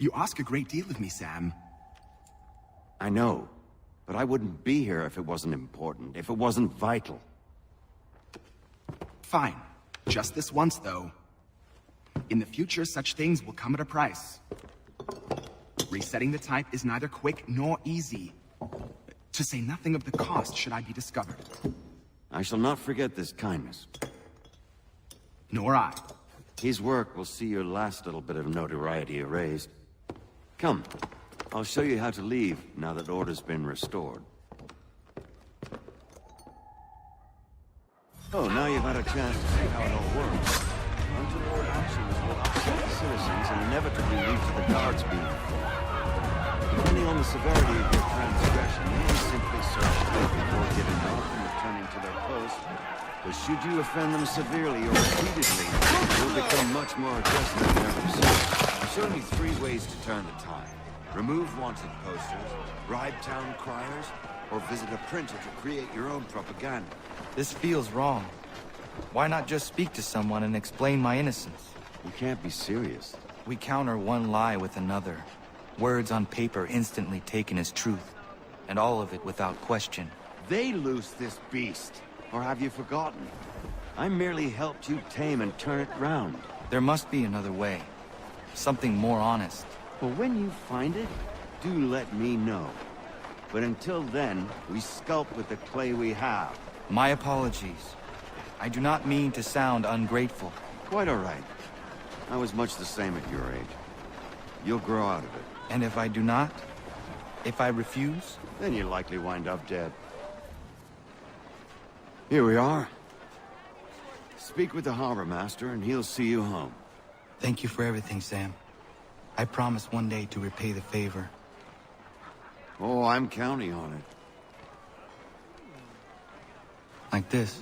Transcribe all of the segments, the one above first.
You ask a great deal of me, Sam. I know, but I wouldn't be here if it wasn't important, if it wasn't vital. Fine. Just this once, though. In the future, such things will come at a price. Resetting the type is neither quick nor easy. To say nothing of the cost should I be discovered. I shall not forget this kindness. Nor I. His work will see your last little bit of notoriety erased. Come, I'll show you how to leave now that order's been restored. Oh, now you've had a chance to see how it all works. Untoward actions will upset the citizens and inevitably lead to the guards being performed. Depending on the severity of your transgression, you may simply search before giving up and returning to their post. But should you offend them severely or repeatedly, you'll become much more aggressive than ever before. There's only 3 ways to turn the tide. Remove wanted posters, bribe town criers, or visit a printer to create your own propaganda. This feels wrong. Why not just speak to someone and explain my innocence? You can't be serious. We counter one lie with another. Words on paper instantly taken as truth. And all of it without question. They loose this beast. Or have you forgotten? I merely helped you tame and turn it round. There must be another way. Something more honest. Well, when you find it, do let me know. But until then, we sculpt with the clay we have. My apologies. I do not mean to sound ungrateful. Quite all right. I was much the same at your age. You'll grow out of it. And if I do not? If I refuse? Then you'll likely wind up dead. Here we are. Speak with the harbor master and he'll see you home. Thank you for everything, Sam. I promise one day to repay the favor. Oh, I'm counting on it. Like this.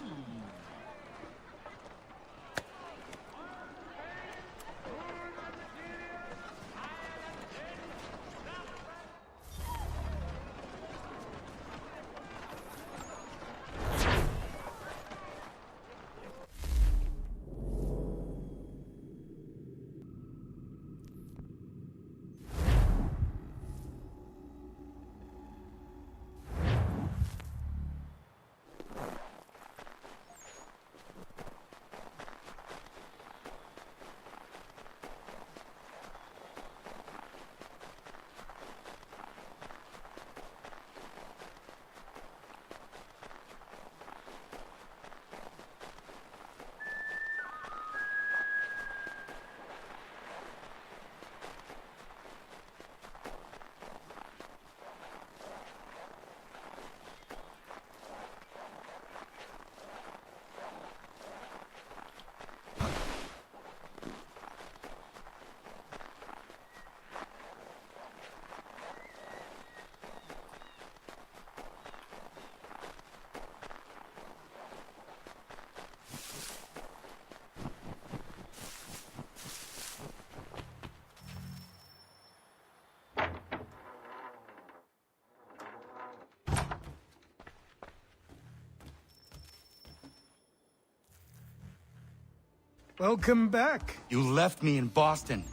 Welcome back. You left me in Boston.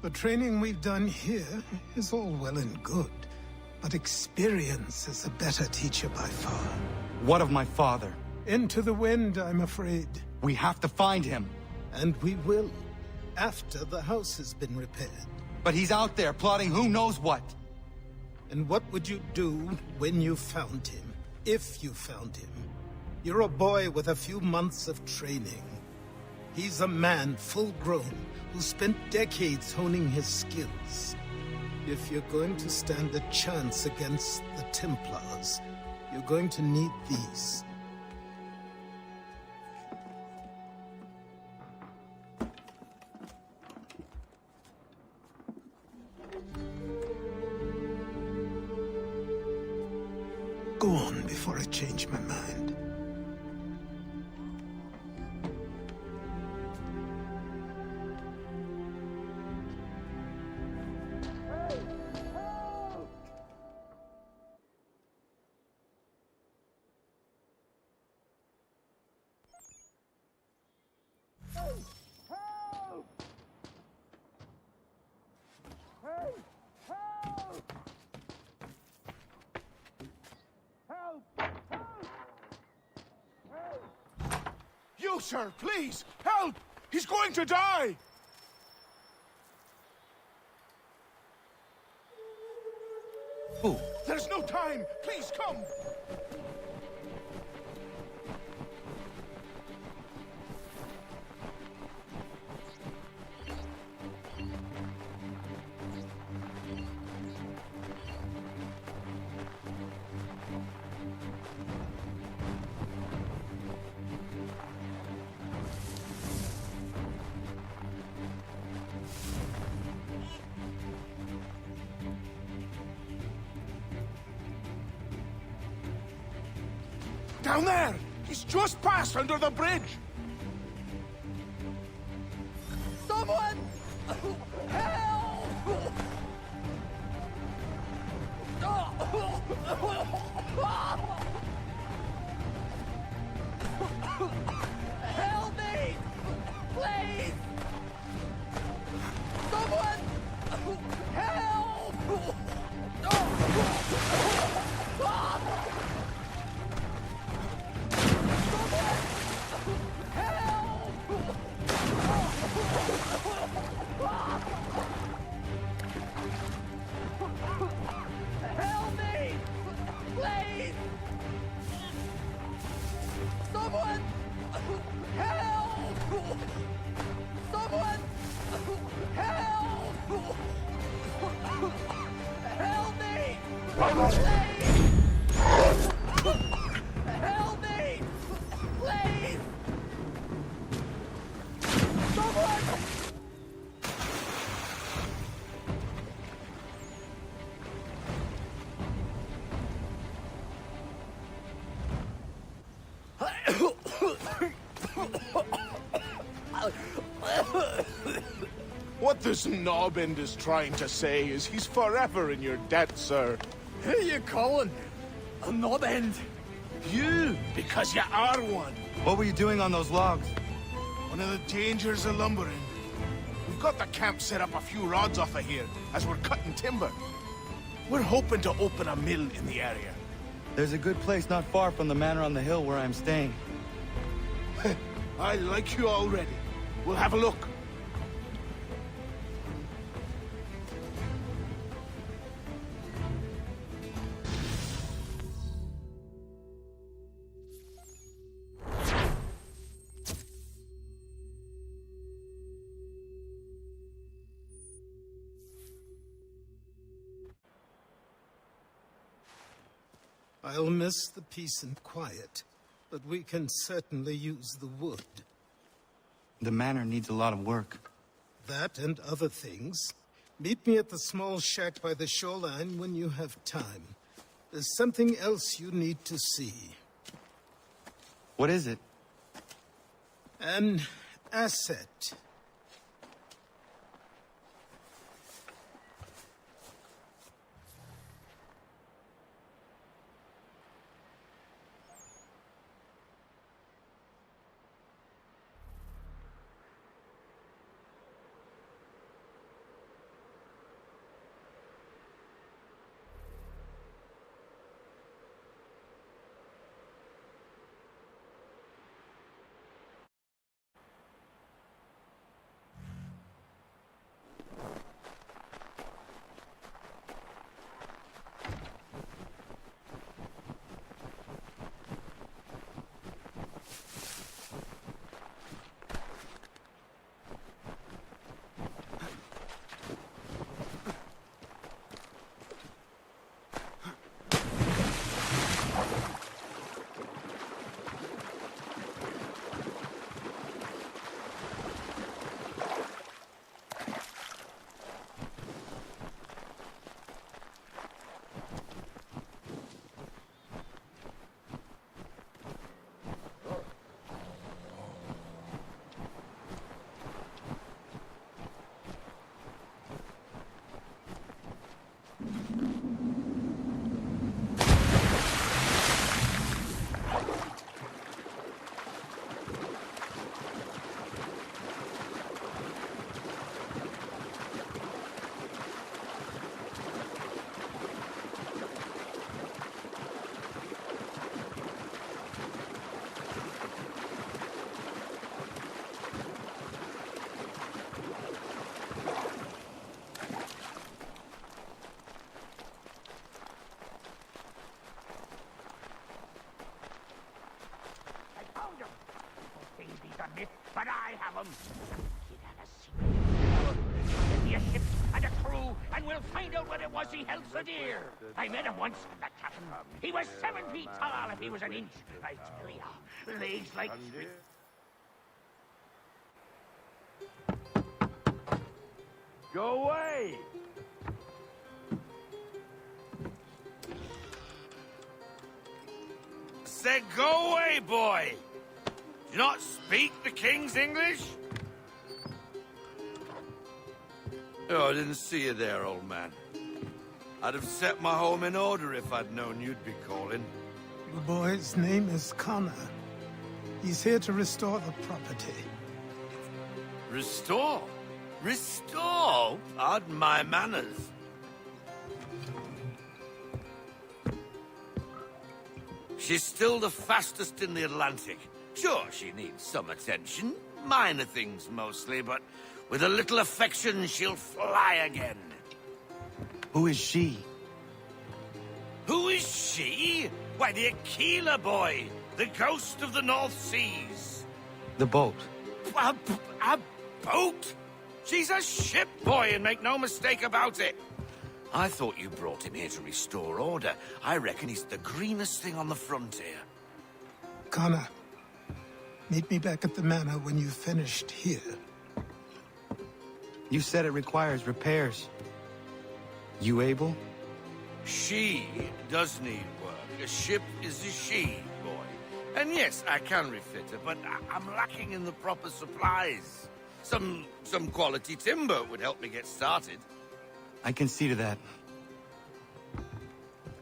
The training we've done here is all well and good, but experience is a better teacher by far. What of my father? Into the wind, I'm afraid. We have to find him. And we will, after the house has been repaired. But he's out there plotting who knows what. And what would you do when you found him? If you found him? You're a boy with a few months of training. He's a man full grown who spent decades honing his skills. If you're going to stand a chance against the Templars, you're going to need these. Go on before I change my mind. Hey! No, sir, please! Help! He's going to die! Who? There's no time! Please come! Down there! He's just passed under the bridge! Someone! Help! Help me! Please! Someone! Help! Help me! Please! Someone! Help! Someone! Help! Help me! Please! Help me! Please! Someone! What this knobend is trying to say is he's forever in your debt, sir. Who you calling? A knob end? You, because you are one. What were you doing on those logs? One of the dangers of lumbering. We've got the camp set up a few rods off of here, as we're cutting timber. We're hoping to open a mill in the area. There's a good place not far from the manor on the hill where I'm staying. I like you already. We'll have a look. I'll miss the peace and quiet, but we can certainly use the wood. The manor needs a lot of work. That and other things. Meet me at the small shack by the shoreline when you have time. There's something else you need to see. What is it? An asset. it, but I have them. He'd had a secret. There'd be a ship and a crew, and we'll find out what it was he held so dear. I met him once, that captain. He was 7 feet tall if he was an inch. I tell ya, legs like... Go away! Said go away, boy! Do you not speak the King's English? Oh, I didn't see you there, old man. I'd have set my home in order if I'd known you'd be calling. The boy's name is Connor. He's here to restore the property. Restore? Restore? Pardon my manners. She's still the fastest in the Atlantic. Sure, she needs some attention. Minor things mostly, but with a little affection, she'll fly again. Who is she? Who is she? Why, the Aquila boy, the ghost of the North Seas. The boat. A boat? She's a ship, boy, and make no mistake about it. I thought you brought him here to restore order. I reckon he's the greenest thing on the frontier. Connor, meet me back at the manor when you've finished here. You said it requires repairs. You able? She does need work. A ship is a she, boy. And yes, I can refit her, but I'm lacking in the proper supplies. Some quality timber would help me get started. I can see to that.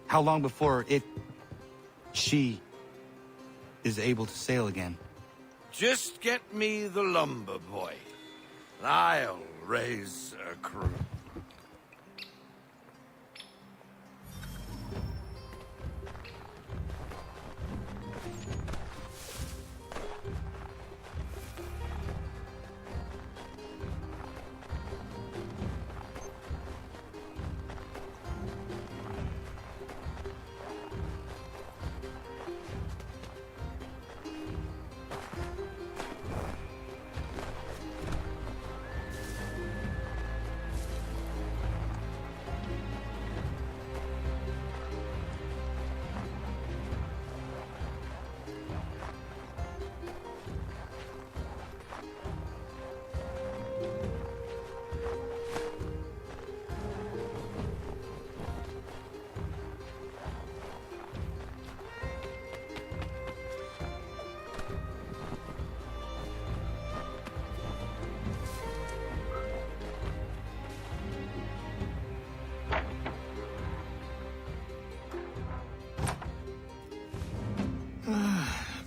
How long before she, is able to sail again? Just get me the lumber, boy. And I'll raise a crew.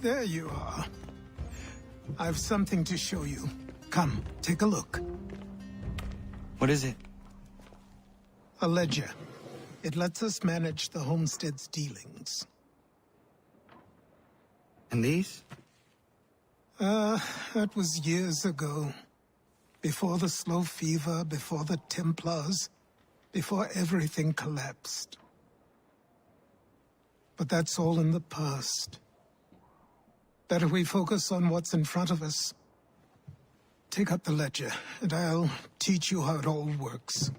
There you are. I've something to show you. Come, take a look. What is it? A ledger. It lets us manage the homestead's dealings. And these? That was years ago. Before the slow fever, before the Templars, before everything collapsed. But that's all in the past. Better we focus on what's in front of us. Take up the ledger, and I'll teach you how it all works.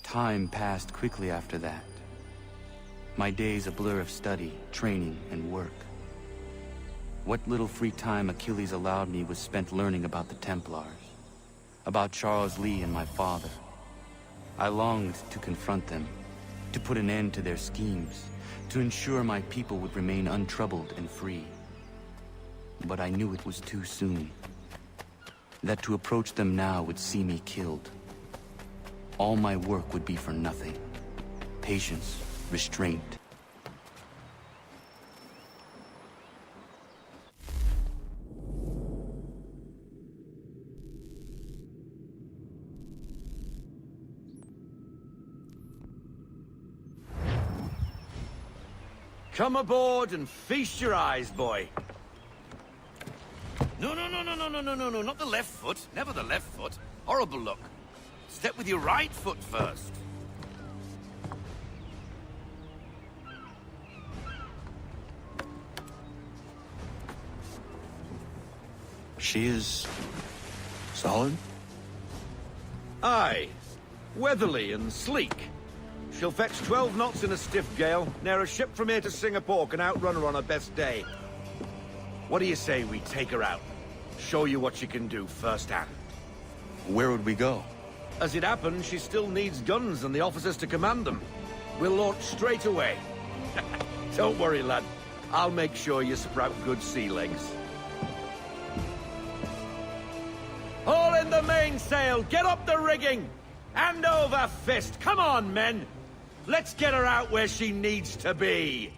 Time passed quickly after that. My days a blur of study, training, and work. What little free time Achilles allowed me was spent learning about the Templars, about Charles Lee and my father. I longed to confront them, to put an end to their schemes, to ensure my people would remain untroubled and free. But I knew it was too soon, that to approach them now would see me killed. All my work would be for nothing. Patience, restraint. Come aboard and feast your eyes, boy. No, not the left foot. Never the left foot. Horrible look. Step with your right foot first. She is... solid? Aye. Weatherly and sleek. She'll fetch 12 knots in a stiff gale. Ne'er a ship from here to Singapore can outrun her on her best day. What do you say we take her out? Show you what she can do firsthand. Where would we go? As it happens, she still needs guns and the officers to command them. We'll launch straight away. Don't worry, lad. I'll make sure you sprout good sea legs. Haul in the mainsail! Get up the rigging! Hand over fist! Come on, men! Let's get her out where she needs to be!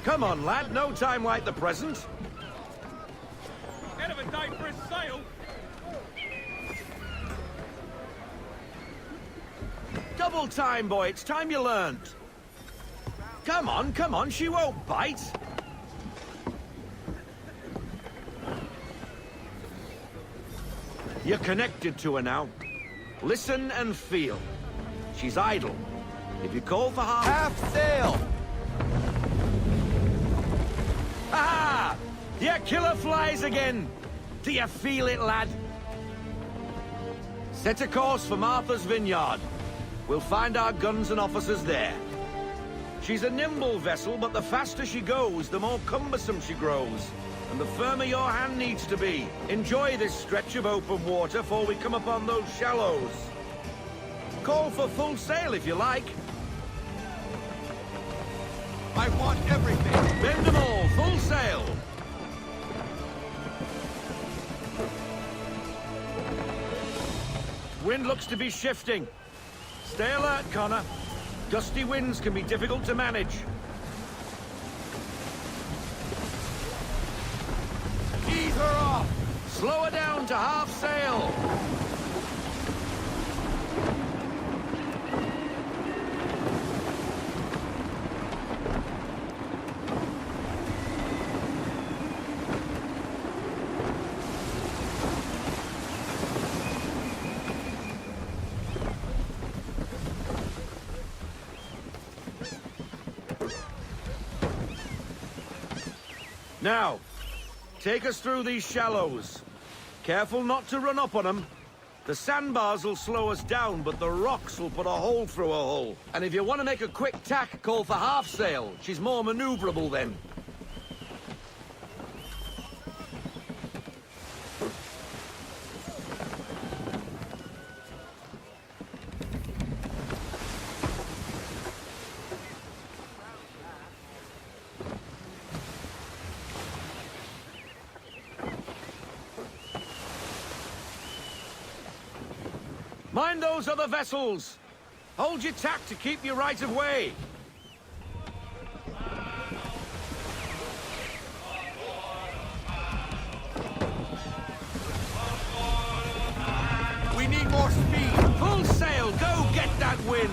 Come on, lad. No time like the present. End of a day for a sail. Double time, boy. It's time you learned. Come on. She won't bite. You're connected to her now. Listen and feel. She's idle. If you call for half sail. Aha! Your killer flies again. Do you feel it, lad? Set a course for Martha's Vineyard. We'll find our guns and officers there. She's a nimble vessel, but the faster she goes, the more cumbersome she grows. And the firmer your hand needs to be. Enjoy this stretch of open water before we come upon those shallows. Call for full sail if you like. I want everything. Bend them all, full sail. Wind looks to be shifting. Stay alert, Connor. Gusty winds can be difficult to manage. Ease her off. Slow her down to half sail. Now, take us through these shallows. Careful not to run up on them. The sandbars will slow us down, but the rocks will put a hole through her hull. And if you want to make a quick tack, call for half sail. She's more maneuverable then. Mind those other vessels! Hold your tack to keep your right of way! We need more speed. Full sail! Go get that wind!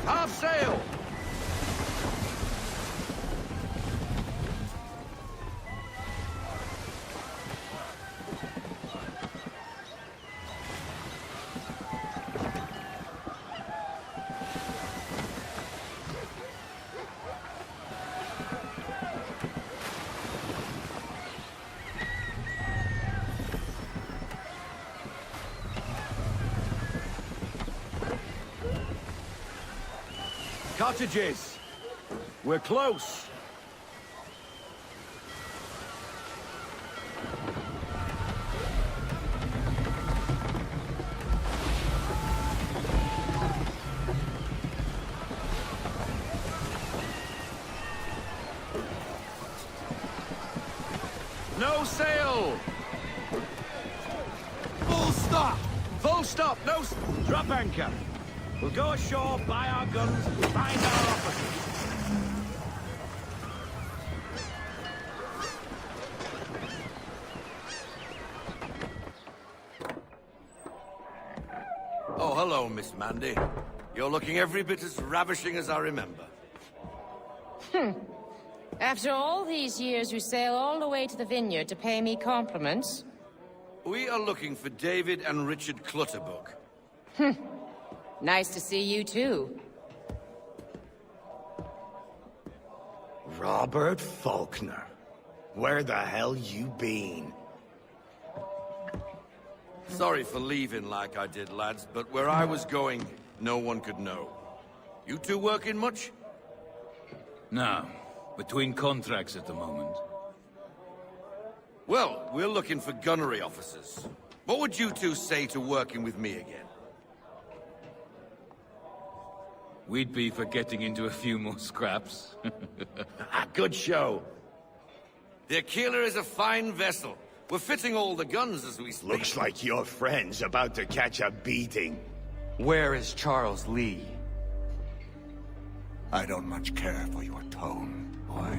aloft! Half sail! Cottages! We're close! No sail! Full stop! Full stop! No Drop anchor! We'll go ashore, buy our guns, and find our officers. Oh, hello, Miss Mandy. You're looking every bit as ravishing as I remember. After all these years, you sail all the way to the vineyard to pay me compliments? We are looking for David and Richard Clutterbuck. Nice to see you, too. Robert Faulkner. Where the hell you been? Sorry for leaving like I did, lads, but where I was going, no one could know. You two working much? No. Between contracts at the moment. Well, we're looking for gunnery officers. What would you two say to working with me again? We'd be for getting into a few more scraps. Good show. The Aquila is a fine vessel. We're fitting all the guns as we speak. Looks like your friend's about to catch a beating. Where is Charles Lee? I don't much care for your tone, boy.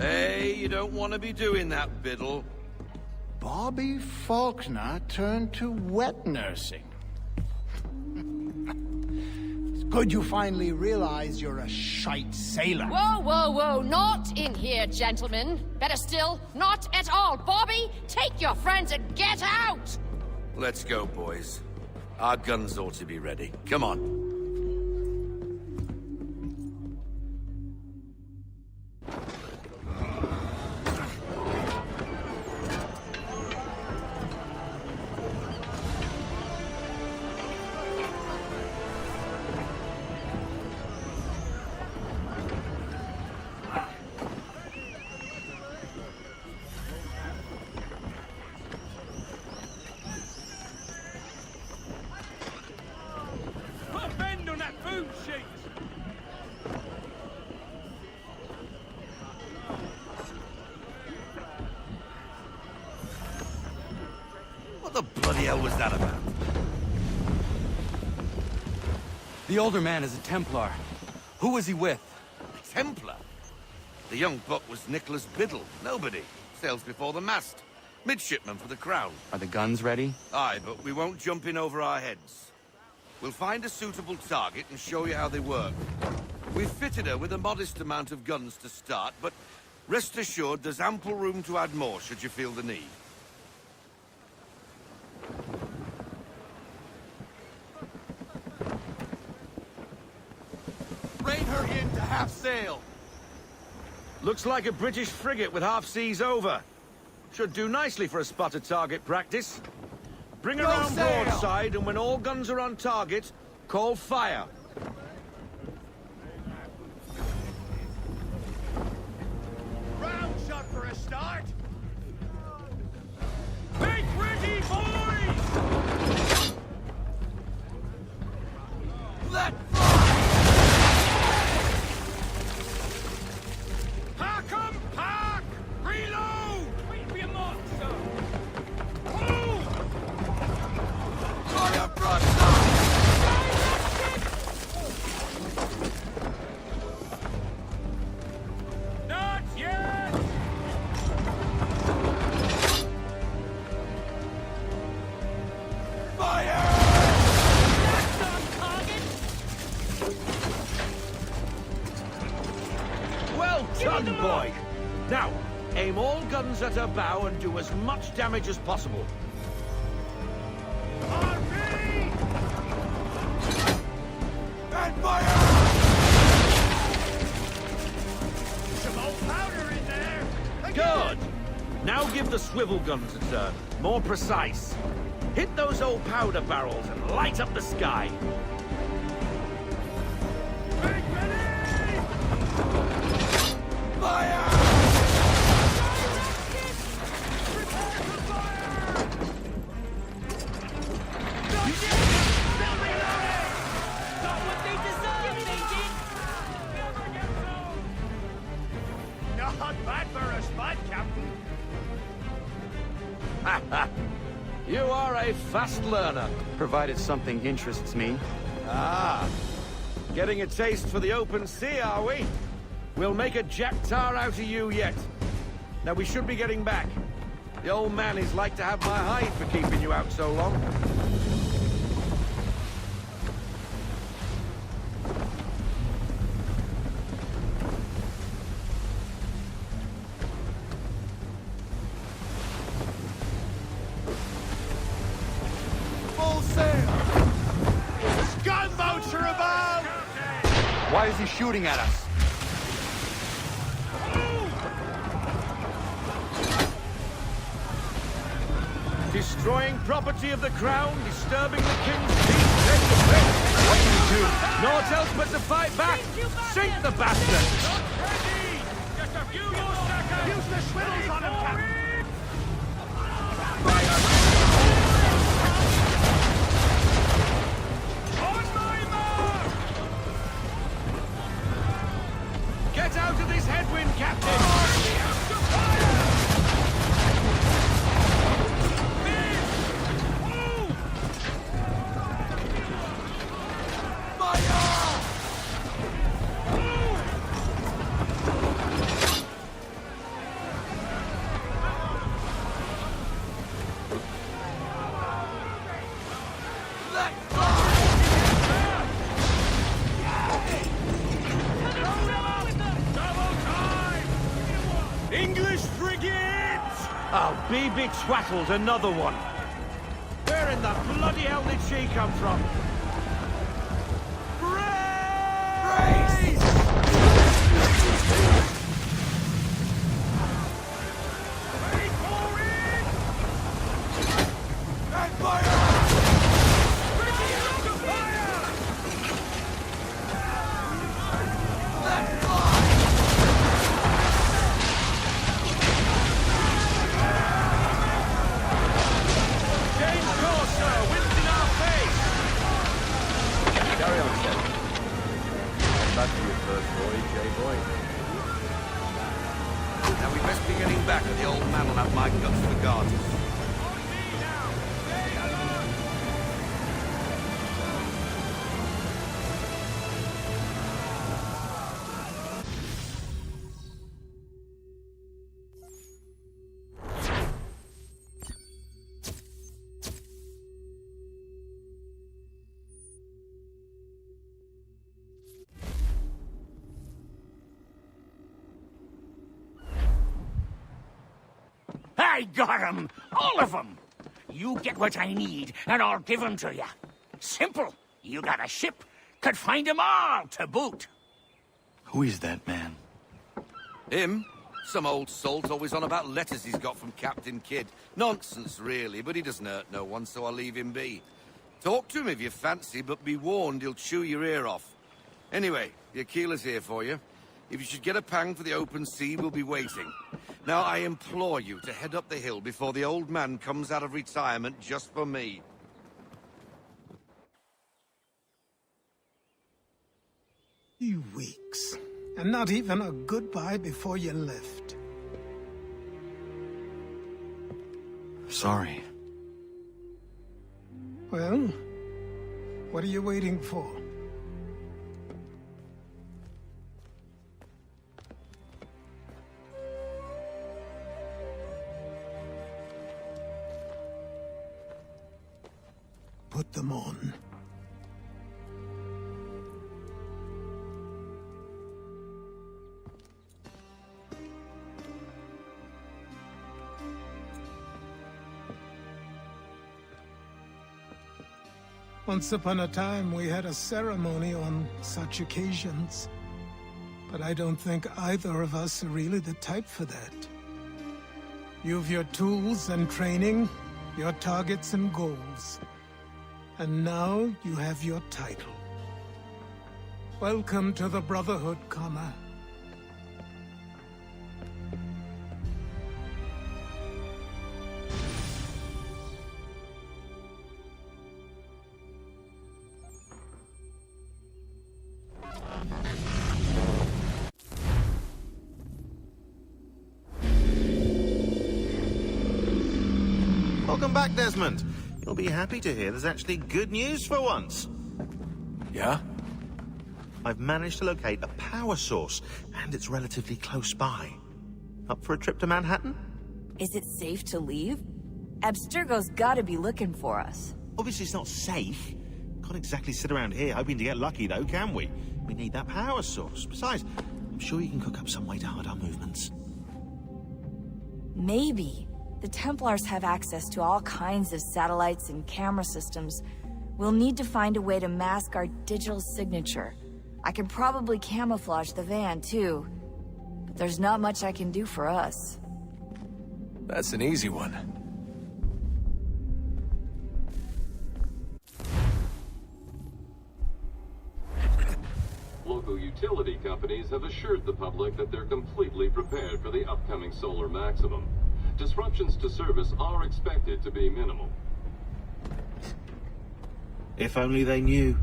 Hey, you don't want to be doing that, Biddle. Bobby Faulkner turned to wet nursing. It's good you finally realize you're a shite sailor. Whoa, whoa, whoa, not in here, gentlemen. Better still, not at all. Bobby, take your friends and get out! Let's go, boys. Our guns ought to be ready. Come on. Put a bend on that boom sheet! What the bloody hell was that about? The older man is a Templar. Who was he with? A Templar? The young buck was Nicholas Biddle. Nobody. Sails before the mast. Midshipman for the Crown. Are the guns ready? Aye, but we won't jump in over our heads. We'll find a suitable target and show you how they work. We've fitted her with a modest amount of guns to start, but rest assured there's ample room to add more should you feel the need. Rein her in to half sail. Looks like a British frigate with half seas over. Should do nicely for a spotted target practice. Bring her round broadside, and when all guns are on target, call fire. Round shot for a start. Make ready, boys! Let Pack 'em! Pack! Reload! Wait for your mark, sir! Move! fire broadside. Not yet! Now, aim all guns at her bow and do as much damage as possible. And fire! Some old powder in there. Good! Now give the swivel guns a turn. More precise. Hit those old powder barrels and light up the sky. Not bad for a spud, Captain. You are a fast learner. Provided something interests me. Ah. Getting a taste for the open sea, are we? We'll make a jack tar out of you yet. Now we should be getting back. The old man is like to have my hide for keeping you out so long. Full sail! Gunboats are about! Why is he shooting at us? Destroying property of the crown, disturbing the king's peace. What do we do? Naught else but to fight back. Sink the bastard! Just a few more seconds. Use the swivels on him, Captain! On my mark! Get out of this headwind, Captain! English frigates! Oh, BB Twattle's another one. Where in the bloody hell did she come from? Brace! Ready for it! And fire! Ready to fire! Let fly! Change course, sir! Wind's in our face! Carry on, Captain. Back to your first voyage, boy. Now we best be getting back, or the old man will have my guts for guards. On me now! Stay alert! I got 'em! All of 'em! You get what I need, and I'll give 'em to you. Simple. You got a ship, could find 'em all to boot. Who is that man? Him? Some old salt always on about letters he's got from Captain Kidd. Nonsense, really, but he doesn't hurt no one, so I'll leave him be. Talk to him if you fancy, but be warned he'll chew your ear off. Anyway, the Aquila's here for you. If you should get a pang for the open sea, we'll be waiting. Now, I implore you to head up the hill before the old man comes out of retirement just for me. 3 weeks. And not even a goodbye before you left. Sorry. Well, what are you waiting for? Put them on. Once upon a time, we had a ceremony on such occasions. But I don't think either of us are really the type for that. You've your tools and training, your targets and goals. And now you have your title. Welcome to the Brotherhood, Connor. Welcome back, Desmond. You'll be happy to hear there's actually good news for once. Yeah? I've managed to locate a power source, and it's relatively close by. Up for a trip to Manhattan? Is it safe to leave? Abstergo's gotta be looking for us. Obviously it's not safe. Can't exactly sit around here hoping to get lucky, though, can we? We need that power source. Besides, I'm sure you can cook up some way to hide our movements. Maybe. The Templars have access to all kinds of satellites and camera systems. We'll need to find a way to mask our digital signature. I can probably camouflage the van, too. But there's not much I can do for us. That's an easy one. Local utility companies have assured the public that they're completely prepared for the upcoming solar maximum. Disruptions to service are expected to be minimal. If only they knew.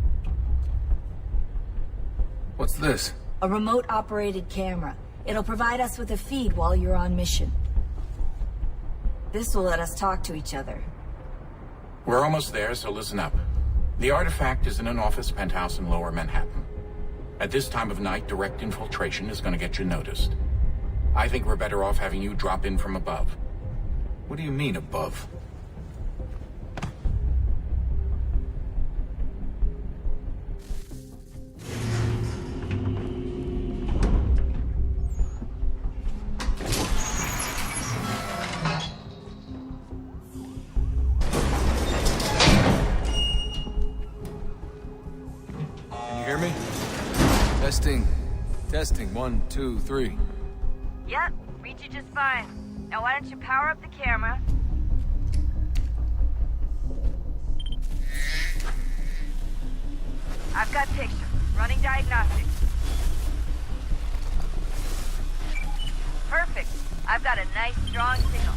What's this? A remote-operated camera. It'll provide us with a feed while you're on mission. This will let us talk to each other. We're almost there, so listen up. The artifact is in an office penthouse in Lower Manhattan. At this time of night, direct infiltration is going to get you noticed. I think we're better off having you drop in from above. What do you mean, above? Can you hear me? Testing. Testing. 1, 2, 3. Yep, read you just fine. Now why don't you power up the camera? I've got pictures. Running diagnostics. Perfect. I've got a nice, strong signal.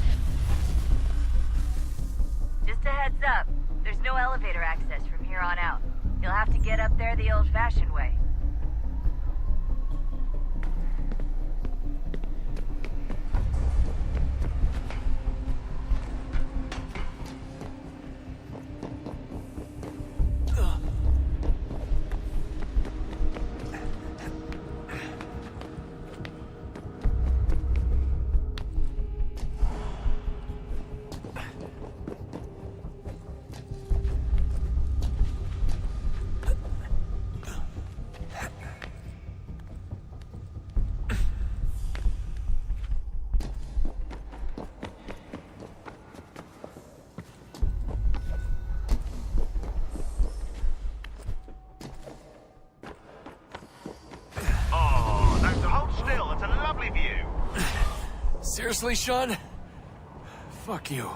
Just a heads up, there's no elevator access from here on out. You'll have to get up there the old-fashioned way. Seriously, Sean? Fuck you.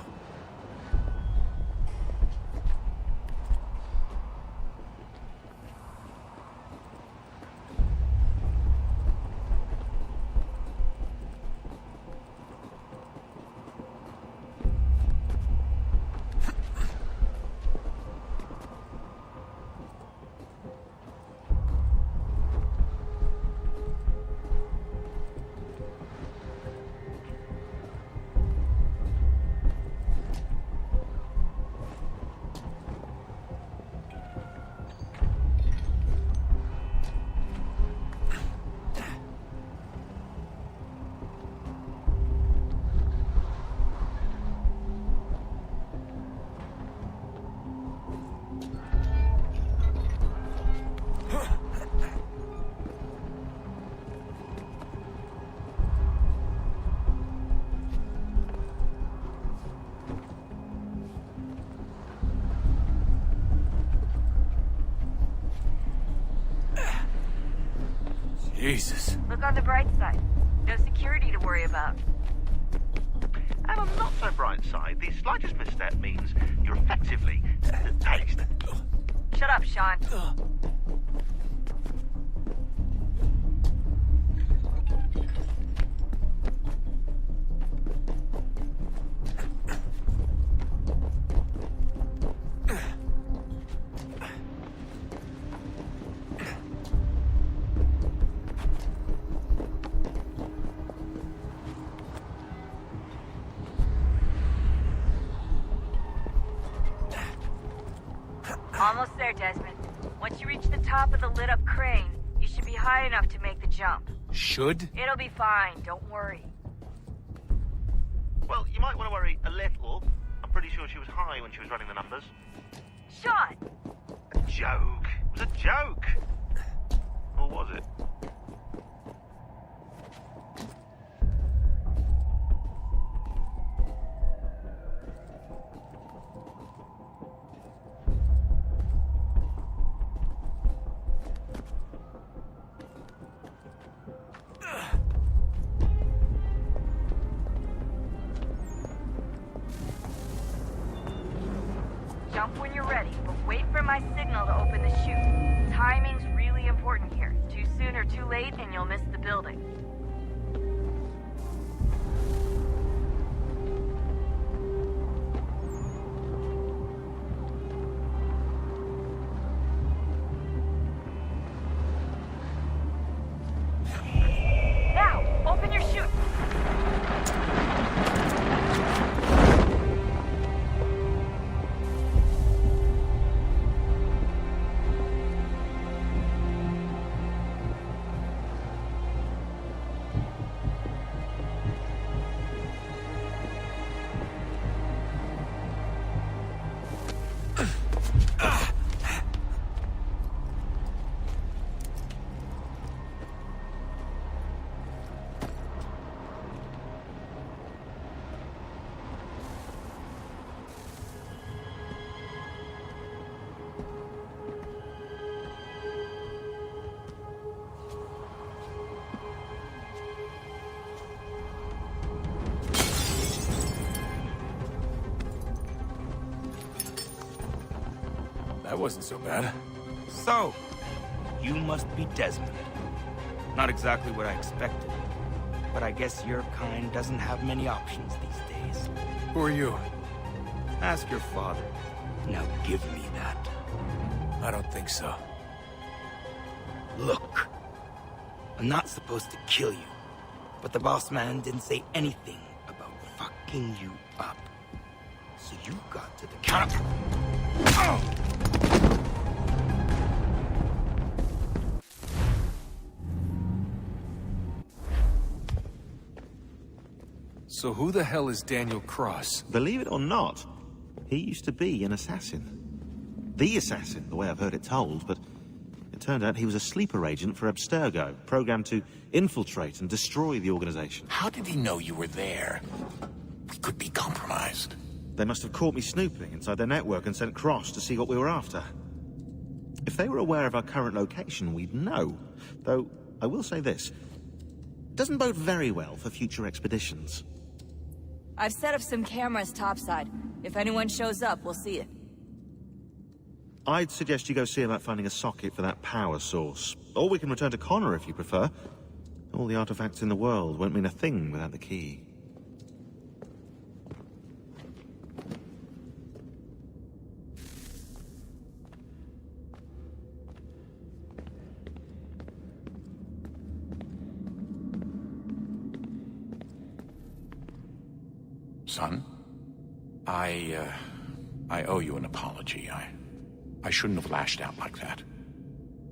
Jesus. Look on the bright side. No security to worry about. And on the not so bright side, the slightest misstep means you're effectively tased. Shut up, Sean. Almost there, Desmond. Once you reach the top of the lit-up crane, you should be high enough to make the jump. Should? It'll be fine, don't worry. Well, you might want to worry a little. I'm pretty sure she was high when she was running the numbers. Sean! A joke. It was a joke. Or was it? Jump when you're ready, but wait for my signal to open the chute. Timing's really important here. Too soon or too late, and you'll miss the building. Now, open your chute. That wasn't so bad. So, you must be Desmond. Not exactly what I expected, but I guess your kind doesn't have many options these days. Who are you? Ask your father. Now give me that. I don't think so. Look, I'm not supposed to kill you, but the boss man didn't say anything about fucking you up. So you got to the counter. So who the hell is Daniel Cross? Believe it or not, he used to be an assassin. The assassin, the way I've heard it told, but it turned out he was a sleeper agent for Abstergo, programmed to infiltrate and destroy the organization. How did he know you were there? We could be compromised. They must have caught me snooping inside their network and sent Cross to see what we were after. If they were aware of our current location, we'd know. Though, I will say this. It doesn't bode very well for future expeditions. I've set up some cameras topside. If anyone shows up, we'll see it. I'd suggest you go see about finding a socket for that power source. Or we can return to Connor if you prefer. All the artifacts in the world won't mean a thing without the key. Son, I owe you an apology. I shouldn't have lashed out like that.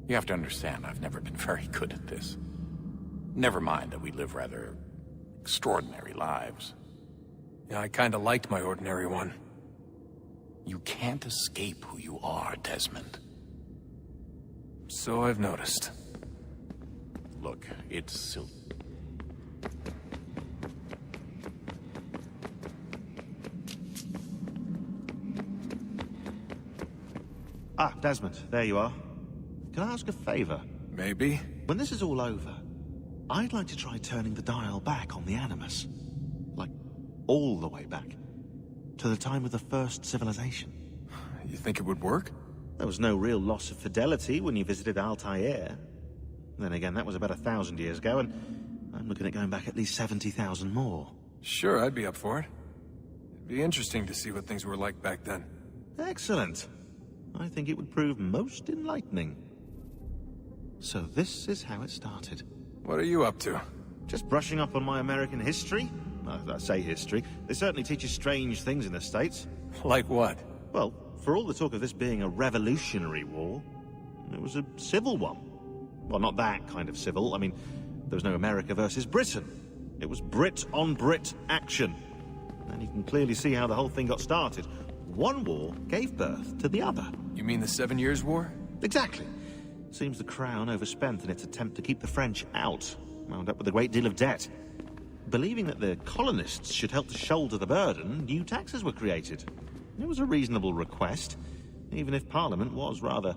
You have to understand, I've never been very good at this. Never mind that we live rather extraordinary lives. Yeah, I kinda liked my ordinary one. You can't escape who you are, Desmond. So I've noticed. Look, it's silly. Ah, Desmond, there you are. Can I ask a favor? Maybe. When this is all over, I'd like to try turning the dial back on the Animus. Like, all the way back. To the time of the first civilization. You think it would work? There was no real loss of fidelity when you visited Altair. Then again, that was about 1,000 years ago, and I'm looking at going back at least 70,000 more. Sure, I'd be up for it. It'd be interesting to see what things were like back then. Excellent. I think it would prove most enlightening. So this is how it started. What are you up to? Just brushing up on my American history. I say history. They certainly teach you strange things in the States. Like what? Well, for all the talk of this being a revolutionary war, it was a civil one. Well, not that kind of civil. I mean, there was no America versus Britain. It was Brit on Brit action. And you can clearly see how the whole thing got started. One war gave birth to the other. You mean the 7 Years' War? Exactly. Seems the Crown overspent in its attempt to keep the French out, wound up with a great deal of debt. Believing that the colonists should help to shoulder the burden, new taxes were created. It was a reasonable request, even if Parliament was rather,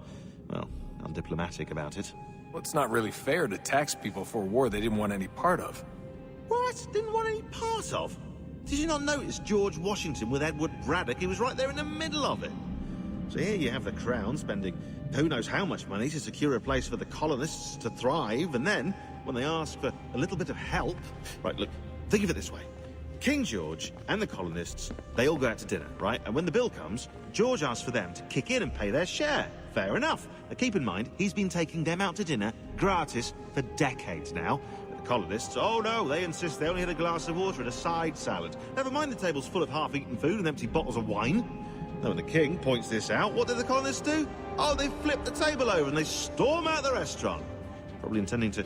well, undiplomatic about it. Well, it's not really fair to tax people for a war they didn't want any part of. What? Didn't want any part of? Did you not notice George Washington with Edward Braddock? He was right there in the middle of it. So here you have the Crown spending who knows how much money to secure a place for the colonists to thrive, and then, when they ask for a little bit of help... Right, look, think of it this way. King George and the colonists, they all go out to dinner, right? And when the bill comes, George asks for them to kick in and pay their share. Fair enough. Now keep in mind, he's been taking them out to dinner gratis for decades now. The colonists, oh no, they insist they only had a glass of water and a side salad. Never mind the table's full of half-eaten food and empty bottles of wine. Now when the king points this out, what did the colonists do? Oh, they flip the table over and they storm out the restaurant. Probably intending to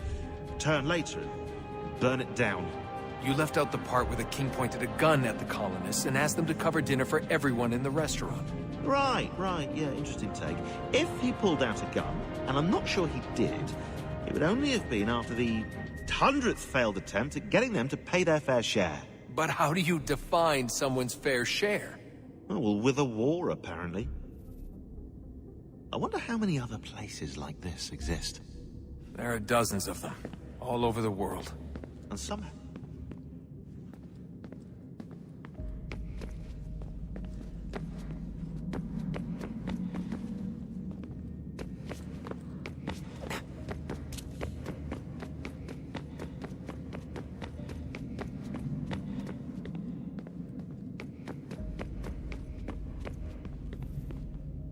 return later and burn it down. You left out the part where the king pointed a gun at the colonists and asked them to cover dinner for everyone in the restaurant. Right, yeah, interesting take. If he pulled out a gun, and I'm not sure he did, it would only have been after the 100th failed attempt at getting them to pay their fair share. But how do you define someone's fair share? Oh, well, with a war, apparently. I wonder how many other places like this exist. There are dozens of them, all over the world. And somehow...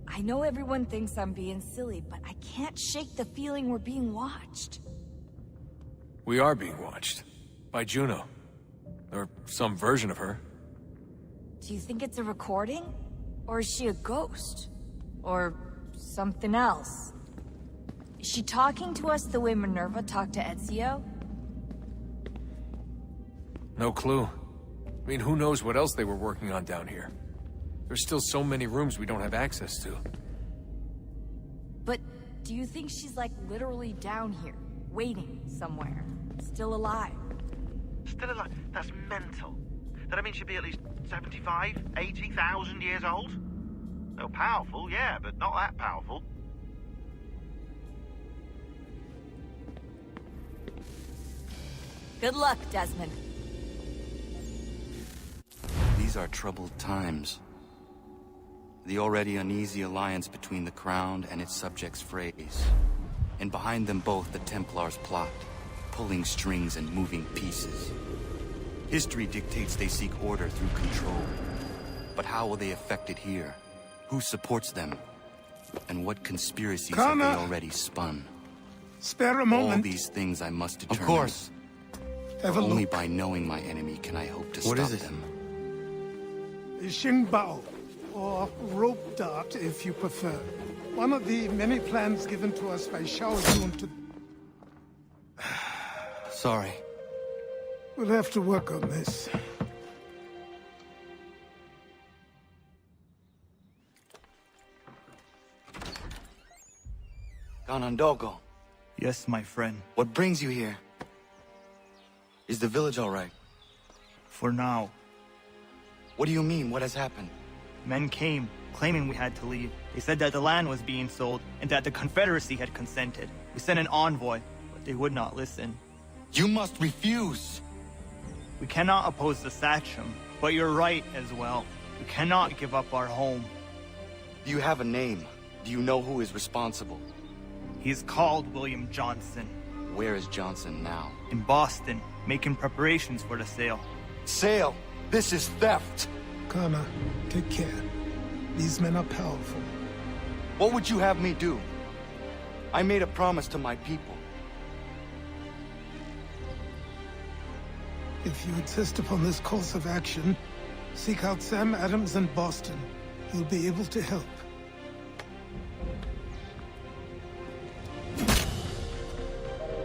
I know everyone thinks I'm being silly, but I can't shake the feeling we're being watched. We are being watched. By Juno. Or some version of her. Do you think it's a recording? Or is she a ghost? Or something else? Is she talking to us the way Minerva talked to Ezio? No clue. I mean, who knows what else they were working on down here? There's still so many rooms we don't have access to. But do you think she's like literally down here, waiting somewhere, still alive? Still alive? That's mental. That I mean she'd be at least 75, 80,000 years old? Oh, powerful, yeah, but not that powerful. Good luck, Desmond. These are troubled times. The already uneasy alliance between the Crown and its subjects frays. And behind them both the Templars plot, pulling strings and moving pieces. History dictates they seek order through control. But how will they affect it here? Who supports them? And what conspiracies have they already spun? Spare a moment. All these things I must determine. Of course. Have a Only look. by knowing my enemy can I hope to What stop is it? them. Xingbao, or rope dart if you prefer. One of the many plans given to us by Xiao Yun to... Sorry. We'll have to work on this. Ganondogo. Yes, my friend. What brings you here? Is the village all right? For now. What do you mean? What has happened? Men came, claiming we had to leave. They said that the land was being sold, and that the Confederacy had consented. We sent an envoy, but they would not listen. You must refuse. We cannot oppose the Sachem, but you're right as well. We cannot give up our home. Do you have a name? Do you know who is responsible? He's called William Johnson. Where is Johnson now? In Boston, making preparations for the sale. Sale? This is theft! Connor, take care. These men are powerful. What would you have me do? I made a promise to my people. If you insist upon this course of action, seek out Sam Adams in Boston. He'll be able to help.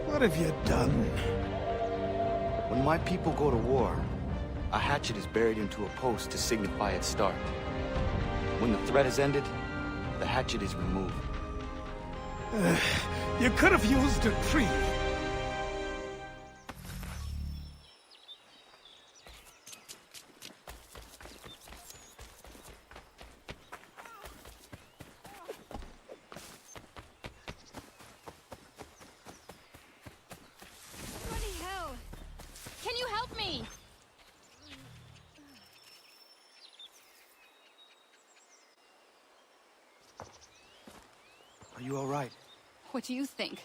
What have you done? When my people go to war, a hatchet is buried into a post to signify its start. When the threat is ended, the hatchet is removed. You could have used a tree. Bloody hell! Can you help me? Are you all right? What do you think?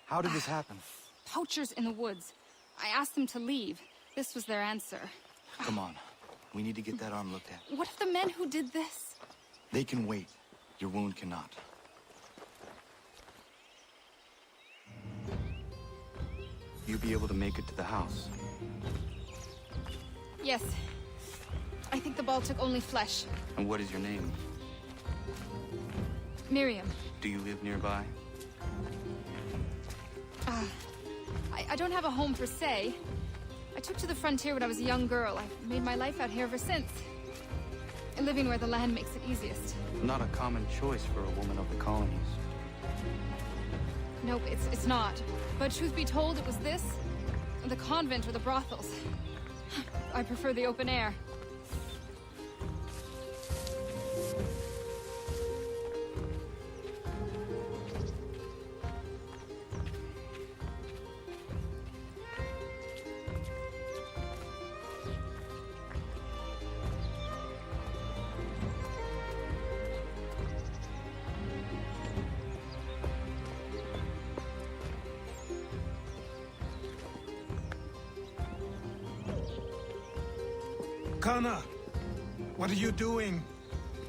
How did this happen? Poachers in the woods. I asked them to leave. This was their answer. Come on. We need to get that arm looked at. What if the men who did this? They can wait. Your wound cannot. You be able to make it to the house? Yes. I think the ball took only flesh. And what is your name? Miriam. Do you live nearby? I don't have a home per se. I took to the frontier when I was a young girl. I've made my life out here ever since. Living where the land makes it easiest. Not a common choice for a woman of the colonies. Nope, it's not. But truth be told, it was this, the convent or the brothels. I prefer the open air. Connor, what are you doing?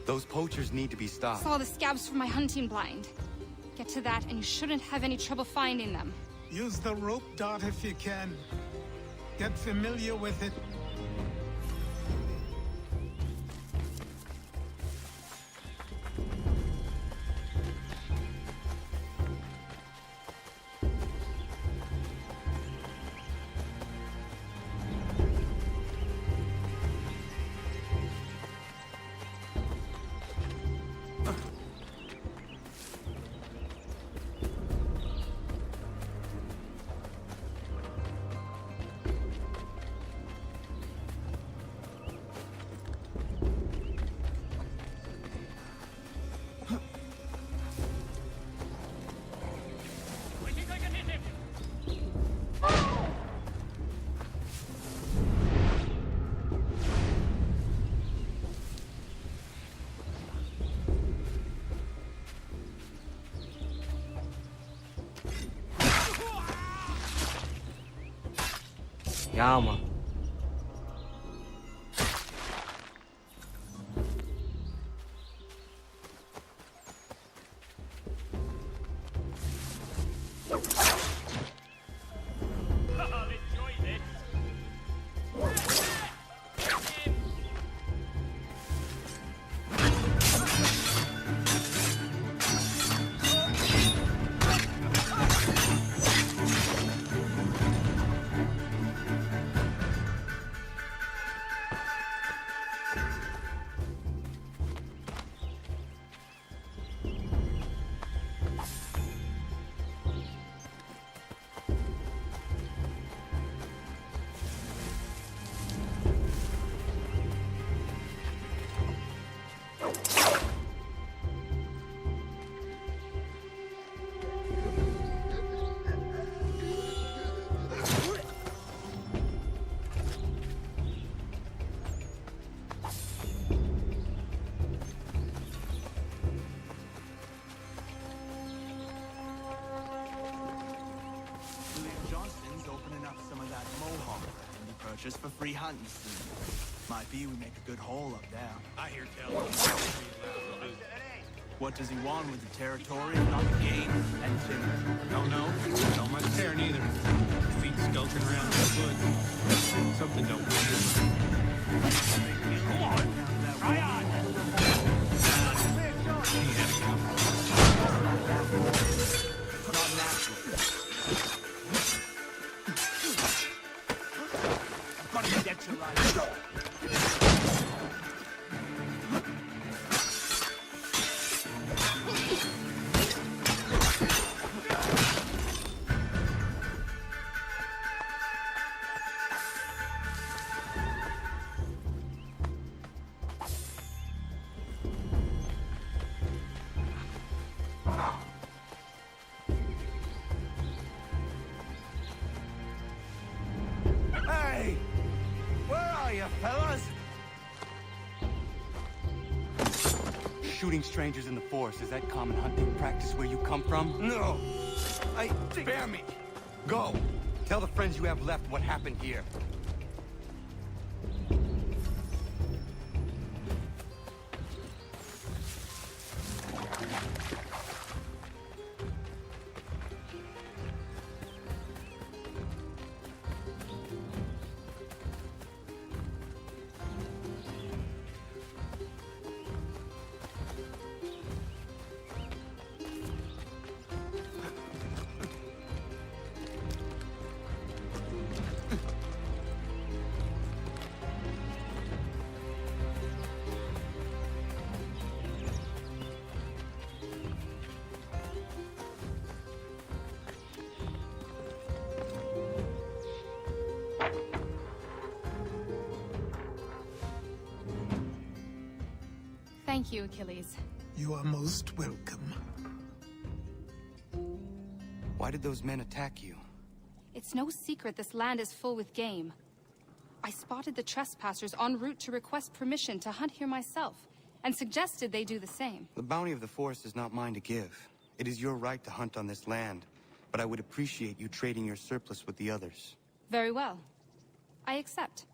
Those poachers need to be stopped. Saw the scabs from my hunting blind. Get to that, and you shouldn't have any trouble finding them. Use the rope dart if you can. Get familiar with it. Yama. for free hunting soon. Might be we make a good haul up there. I hear tell. What does he want with the territory? Not the game and timber. Don't know. Not much there neither. Feet skulking around the woods. Something don't Come on! Try on! Not natural. Gotta get you right. Hey! Where are you, fellas? Shooting strangers in the forest, is that common hunting practice where you come from? No. Spare me. Go! Tell the friends you have left what happened here. Thank you, Achilles. You are most welcome. Why did those men attack you? It's no secret this land is full with game. I spotted the trespassers en route to request permission to hunt here myself, and suggested they do the same. The bounty of the forest is not mine to give. It is your right to hunt on this land, but I would appreciate you trading your surplus with the others. Very well. I accept.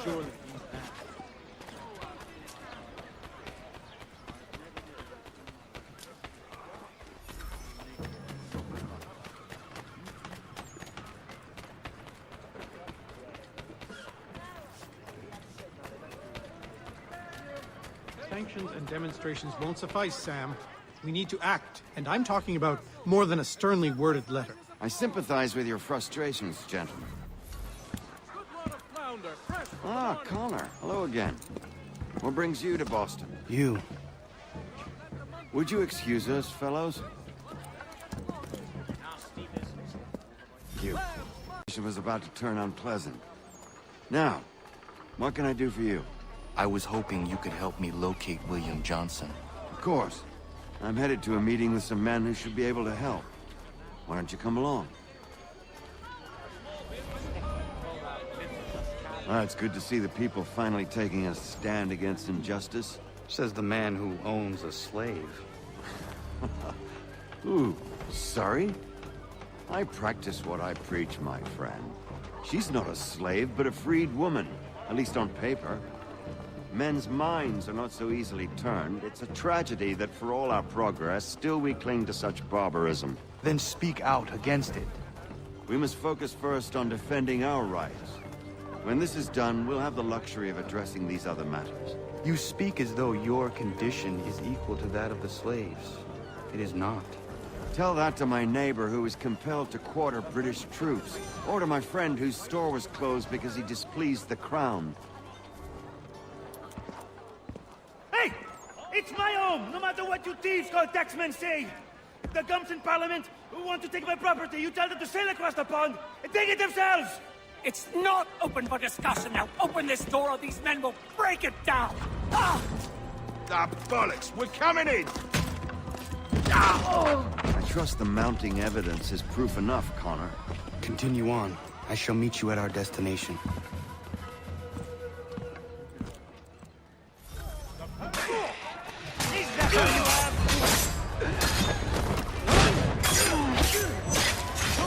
Surely. Sanctions and demonstrations won't suffice, Sam. We need to act, and I'm talking about more than a sternly worded letter. I sympathize with your frustrations, gentlemen. Ah, Connor. Hello again. What brings you to Boston? You. Would you excuse us, fellows? You. It was about to turn unpleasant. Now, what can I do for you? I was hoping you could help me locate William Johnson. Of course. I'm headed to a meeting with some men who should be able to help. Why don't you come along? It's good to see the people finally taking a stand against injustice. Says the man who owns a slave. Ooh, sorry? I practice what I preach, my friend. She's not a slave, but a freed woman, at least on paper. Men's minds are not so easily turned. It's a tragedy that for all our progress, still we cling to such barbarism. Then speak out against it. We must focus first on defending our rights. When this is done, we'll have the luxury of addressing these other matters. You speak as though your condition is equal to that of the slaves. It is not. Tell that to my neighbor who was compelled to quarter British troops, or to my friend whose store was closed because he displeased the crown. Hey! It's my home, no matter what you thieves called taxmen say! If the gums in Parliament who want to take my property, you tell them to sail across the pond and take it themselves! It's not open for discussion now. Open this door or these men will break it down. Ah! Ah, bollocks! We're coming in! I trust the mounting evidence is proof enough, Connor. Continue on. I shall meet you at our destination.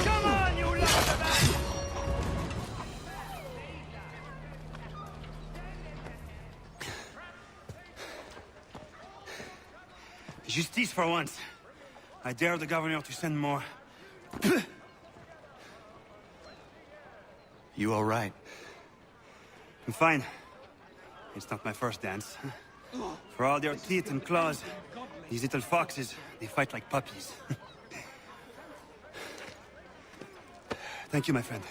Come on, you lumberjack! Justice for once. I dare the governor to send more. You all right? I'm fine. It's not my first dance. For all their teeth and claws, these little foxes, they fight like puppies. Thank you, my friend.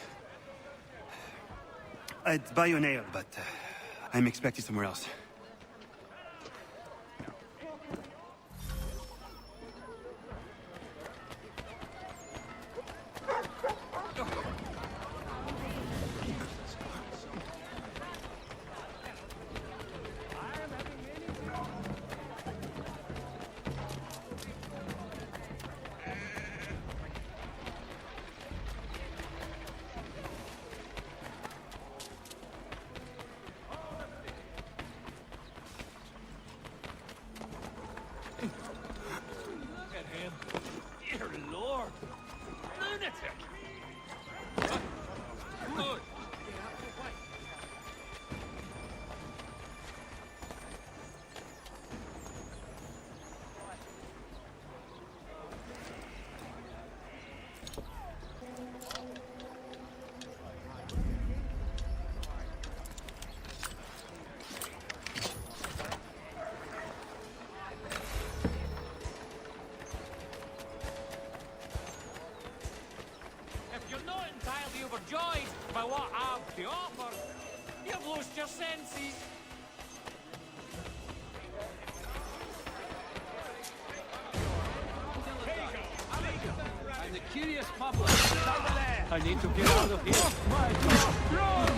I'd buy you an ale, but I'm expecting somewhere else. Dear Lord! Lunatic! Good. Overjoyed by what I've to offer, you've lost your senses. I'm the curious public. I need to get out of here. Oh my God! Run!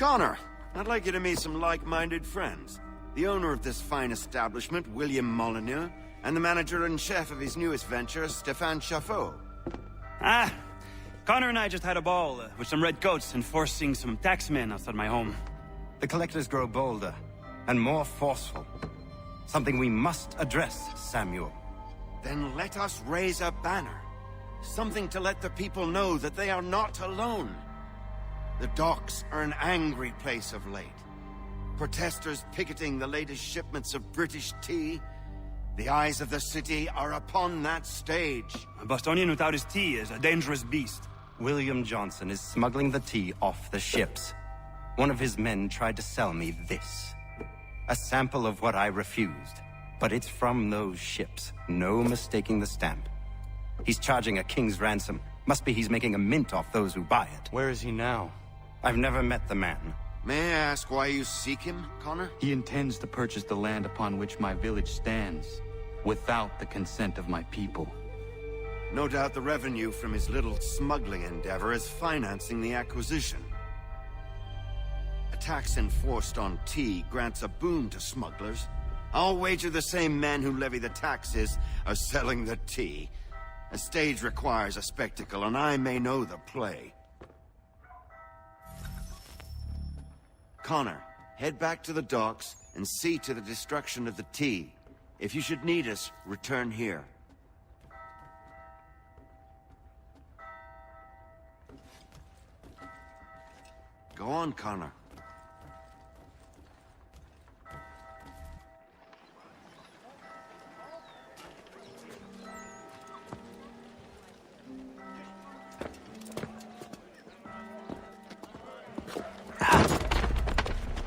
Connor, I'd like you to meet some like-minded friends. The owner of this fine establishment, William Molyneux, and the manager and chef of his newest venture, Stéphane Chaffeau. Ah, Connor and I just had a ball with some redcoats enforcing some taxmen outside my home. The collectors grow bolder and more forceful. Something we must address, Samuel. Then let us raise a banner. Something to let the people know that they are not alone. The docks are an angry place of late. Protesters picketing the latest shipments of British tea. The eyes of the city are upon that stage. A Bostonian without his tea is a dangerous beast. William Johnson is smuggling the tea off the ships. One of his men tried to sell me this. A sample of what I refused. But it's from those ships. No mistaking the stamp. He's charging a king's ransom. Must be he's making a mint off those who buy it. Where is he now? I've never met the man. May I ask why you seek him, Connor? He intends to purchase the land upon which my village stands, without the consent of my people. No doubt the revenue from his little smuggling endeavor is financing the acquisition. A tax enforced on tea grants a boon to smugglers. I'll wager the same men who levy the taxes are selling the tea. A stage requires a spectacle, and I may know the play. Connor, head back to the docks and see to the destruction of the tea. If you should need us, return here. Go on, Connor.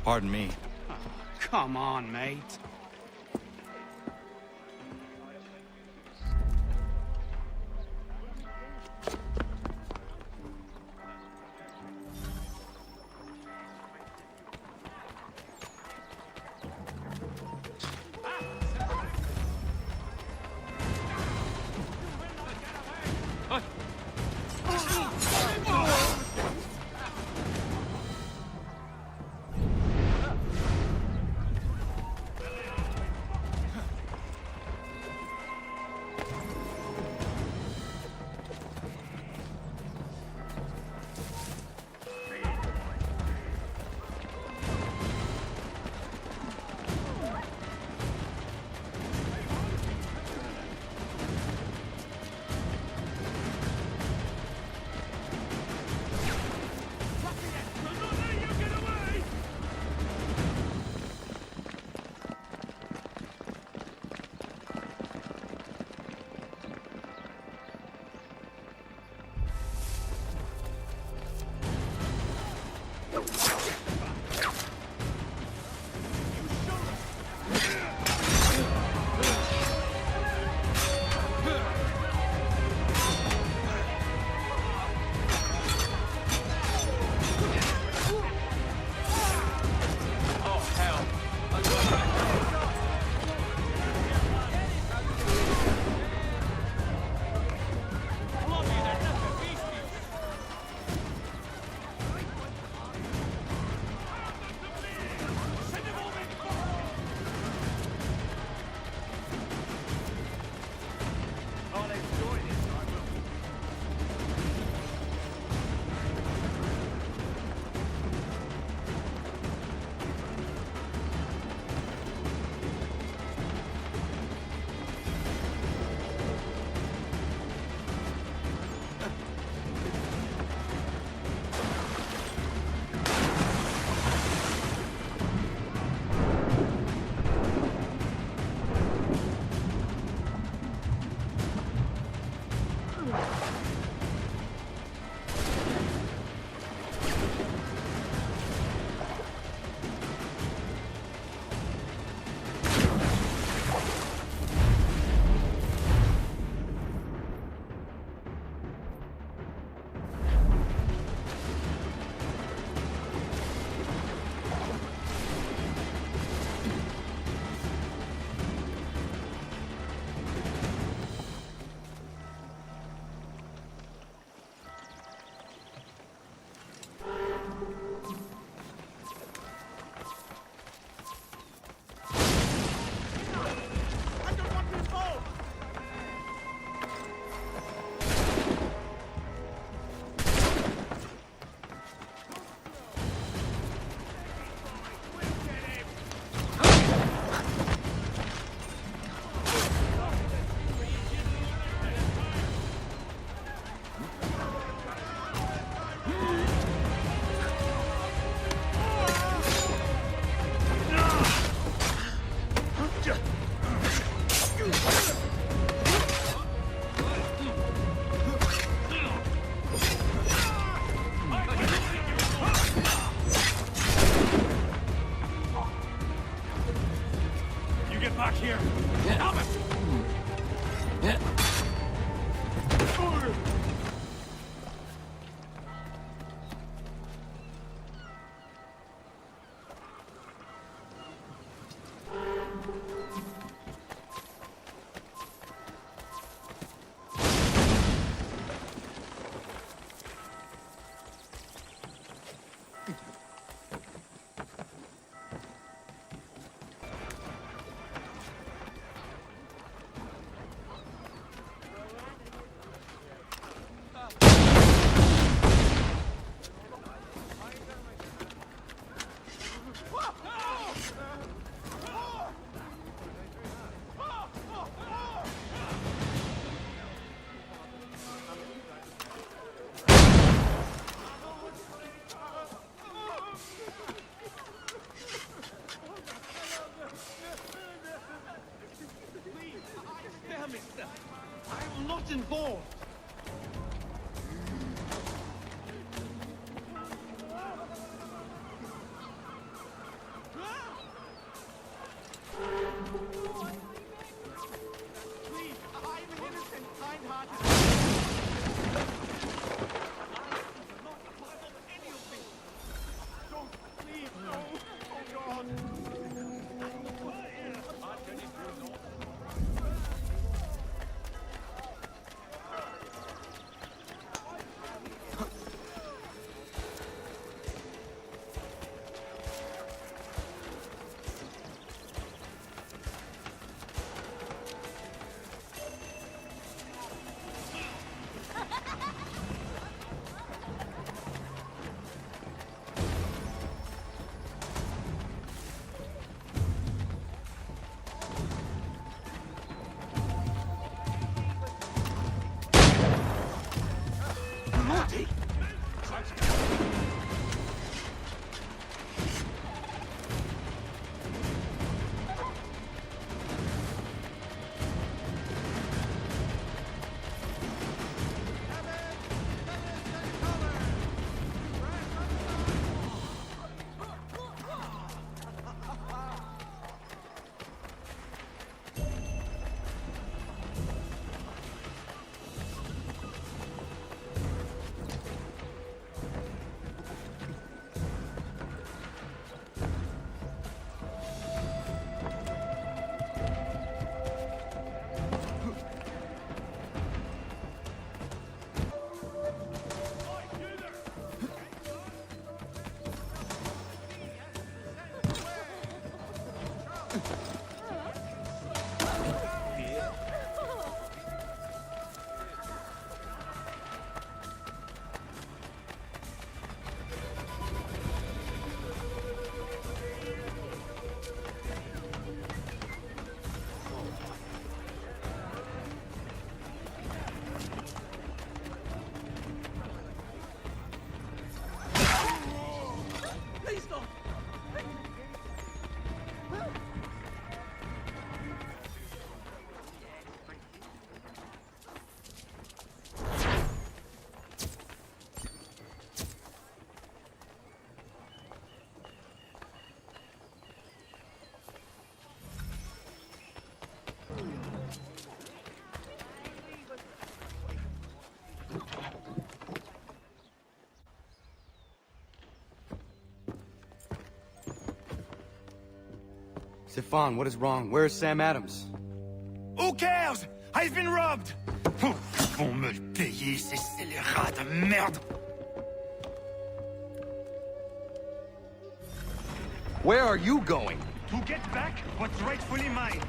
Pardon me. Come on, mate. here! Stop it! I'm not involved. Please, I'm an innocent, kind-hearted. I'm not a part of any of this. Don't, please, no. Oh, God. Stefan, what is wrong? Where is Sam Adams? Who cares? I've been robbed! Vont me le payer, ces scélérats de merde! Where are you going? To get back what's rightfully mine.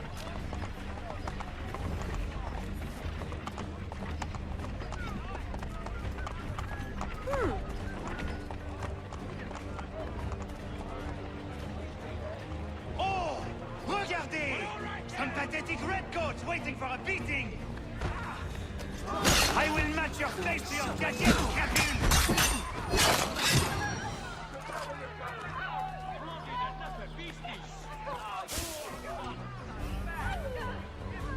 Oh! Regardez! Some pathetic redcoats waiting for a beating! I will match your face to your gadget, Captain!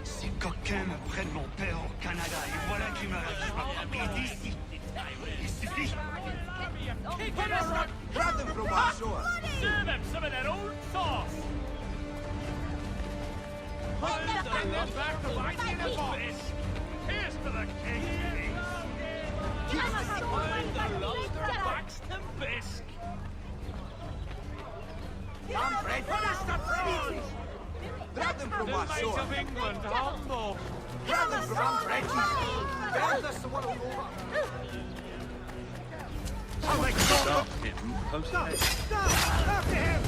Ces coquins me prennent mon père au Canada, et voilà qui m'arrive ma famille d'ici. Il suffit. Grab them from our shore. Serve them some of that old sauce! back to my uniform. Here's to the king. Find the lobster Baxton bisque. I'm ready. Grab them from my Knight sword. of England, humble. Grab them from Reggie. There's the sword over. Stop him. Stop! After him!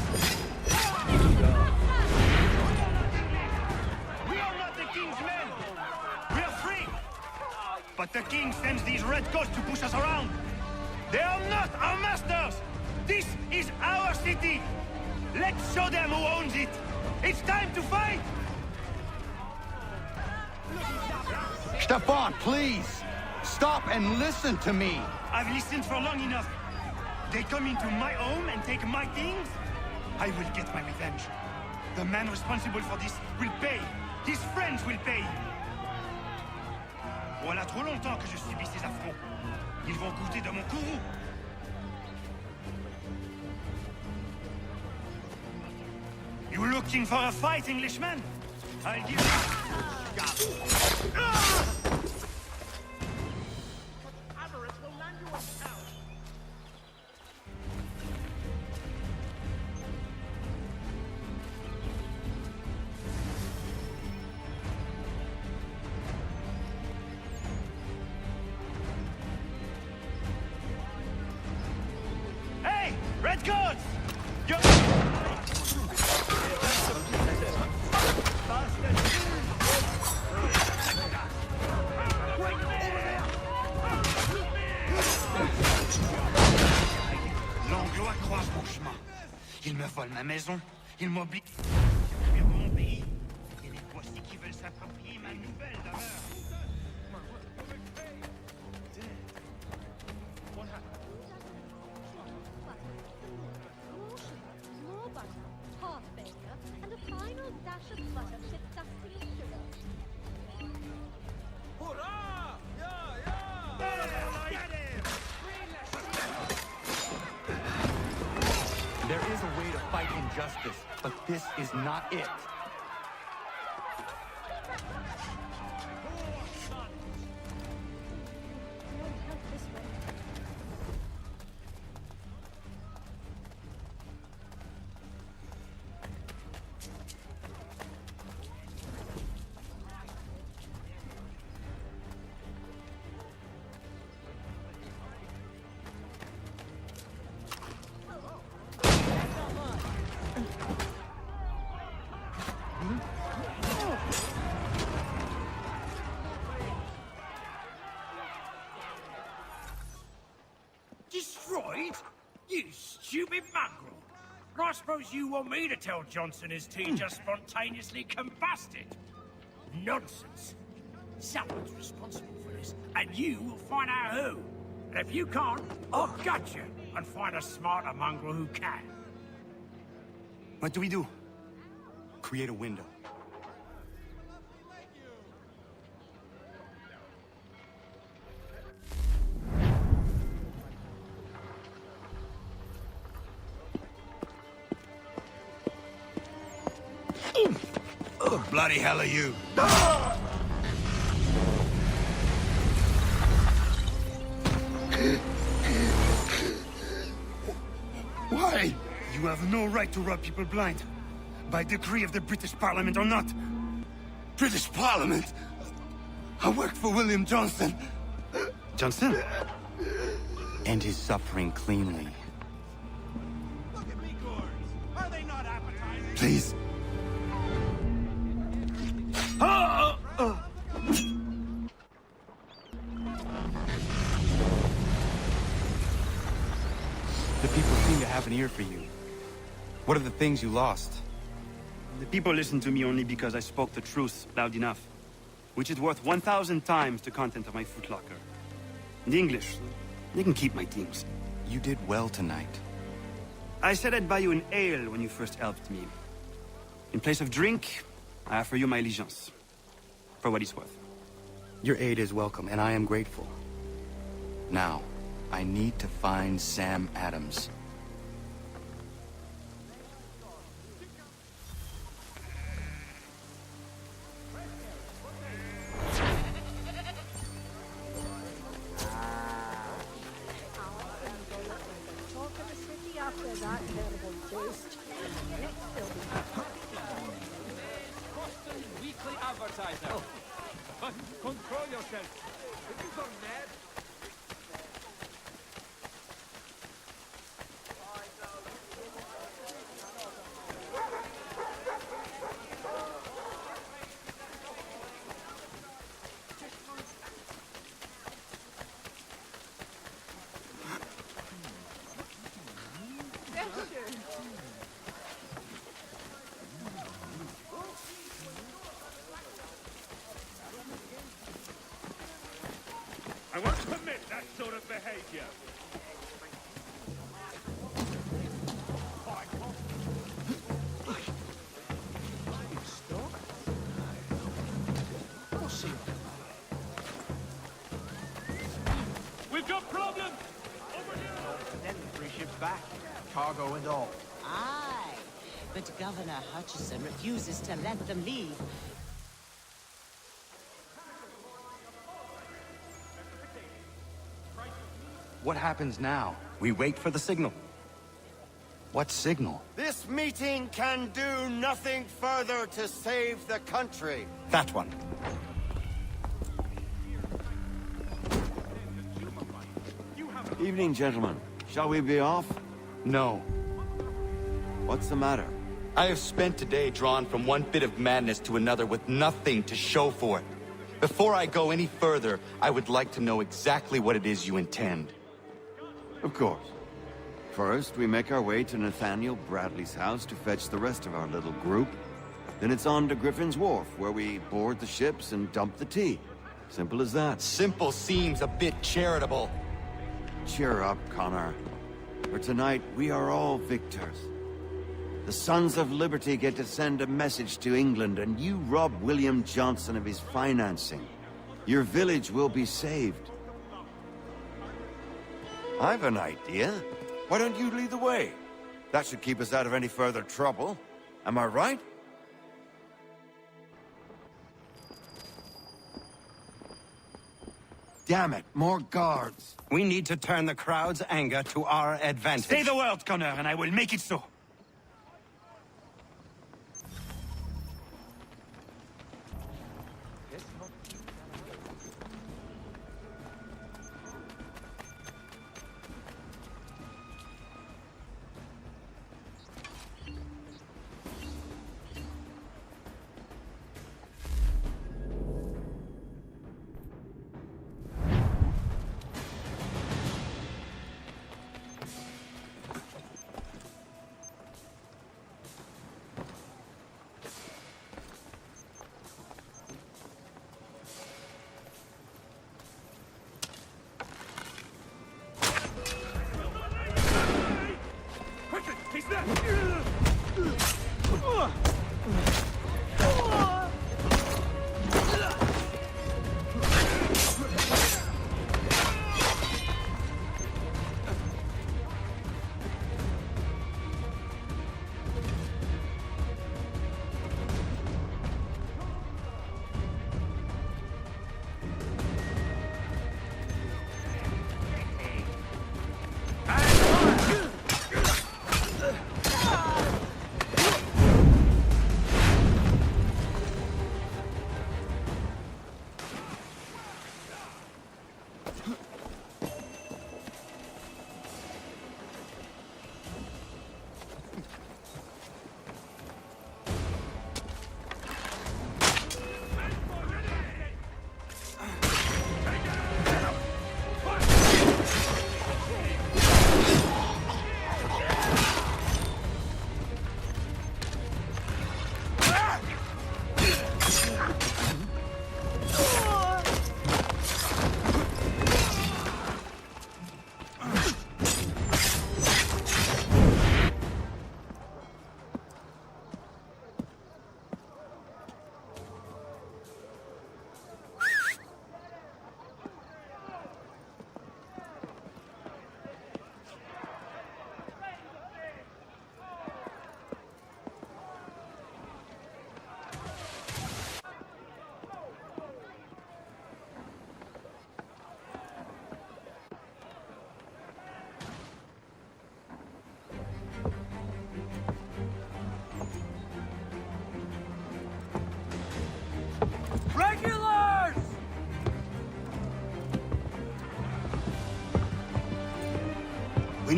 We are not the king's men! We are free! But the king sends these red ghosts to push us around! They are not our masters! This is our city! Let's show them who owns it! It's time to fight! Stefan, please! Stop and listen to me! I've listened for long enough. They come into my home and take my things? I will get my revenge. The man responsible for this will pay. His friends will pay. Voilà trop longtemps que je subis ces affronts. Ils vont goûter de mon courroux. You looking for a fight, Englishman? I'll give you... Hey! Redcoats! L'Anglois croise mon chemin. Il me vole ma maison, il m'oblige à fuir mon pays. Et les voici qui veulent s'approprier ma nouvelle demeure. More butter, half bacon, and a final dash of butter chipped dusty with sugar. Hurrah! There is a way to fight injustice, but this is not it. Destroyed? You stupid mongrel! I suppose you want me to tell Johnson his tea just spontaneously combusted? Nonsense! Someone's responsible for this, and you will find out who. And if you can't, I'll gut you and find a smarter mongrel who can. What do we do? Create a window. Who the bloody hell are you? Why? You have no right to rob people blind. By decree of the British Parliament or not. British Parliament? I work for William Johnson. Johnson? End his suffering cleanly. Are they not appetizing? Please. The people seem to have an ear for you. What are the things you lost? The people listen to me only because I spoke the truth loud enough. Which is worth 1,000 times the content of my footlocker. The English, they can keep my things. You did well tonight. I said I'd buy you an ale when you first helped me. In place of drink, I offer you my allegiance. For what it's worth. Your aid is welcome, and I am grateful. Now, I need to find Sam Adams. Boston Weekly Advertiser. But control yourself. If you go mad, I won't permit that sort of behavior. We've got problems! Over here! Then 3 ships back, cargo and all. Aye, but Governor Hutchison refuses to let them leave. What happens now? We wait for the signal. What signal? This meeting can do nothing further to save the country. That one. Evening, gentlemen. Shall we be off? No. What's the matter? I have spent today drawn from one bit of madness to another with nothing to show for it. Before I go any further, I would like to know exactly what it is you intend. Of course. First, we make our way to Nathaniel Bradley's house to fetch the rest of our little group. Then it's on to Griffin's Wharf, where we board the ships and dump the tea. Simple as that. Simple seems a bit charitable. Cheer up, Connor. For tonight, we are all victors. The Sons of Liberty get to send a message to England, and you rob William Johnson of his financing. Your village will be saved. I've an idea. Why don't you lead the way? That should keep us out of any further trouble. Am I right? Damn it, more guards. We need to turn the crowd's anger to our advantage. Say the word, Connor, and I will make it so.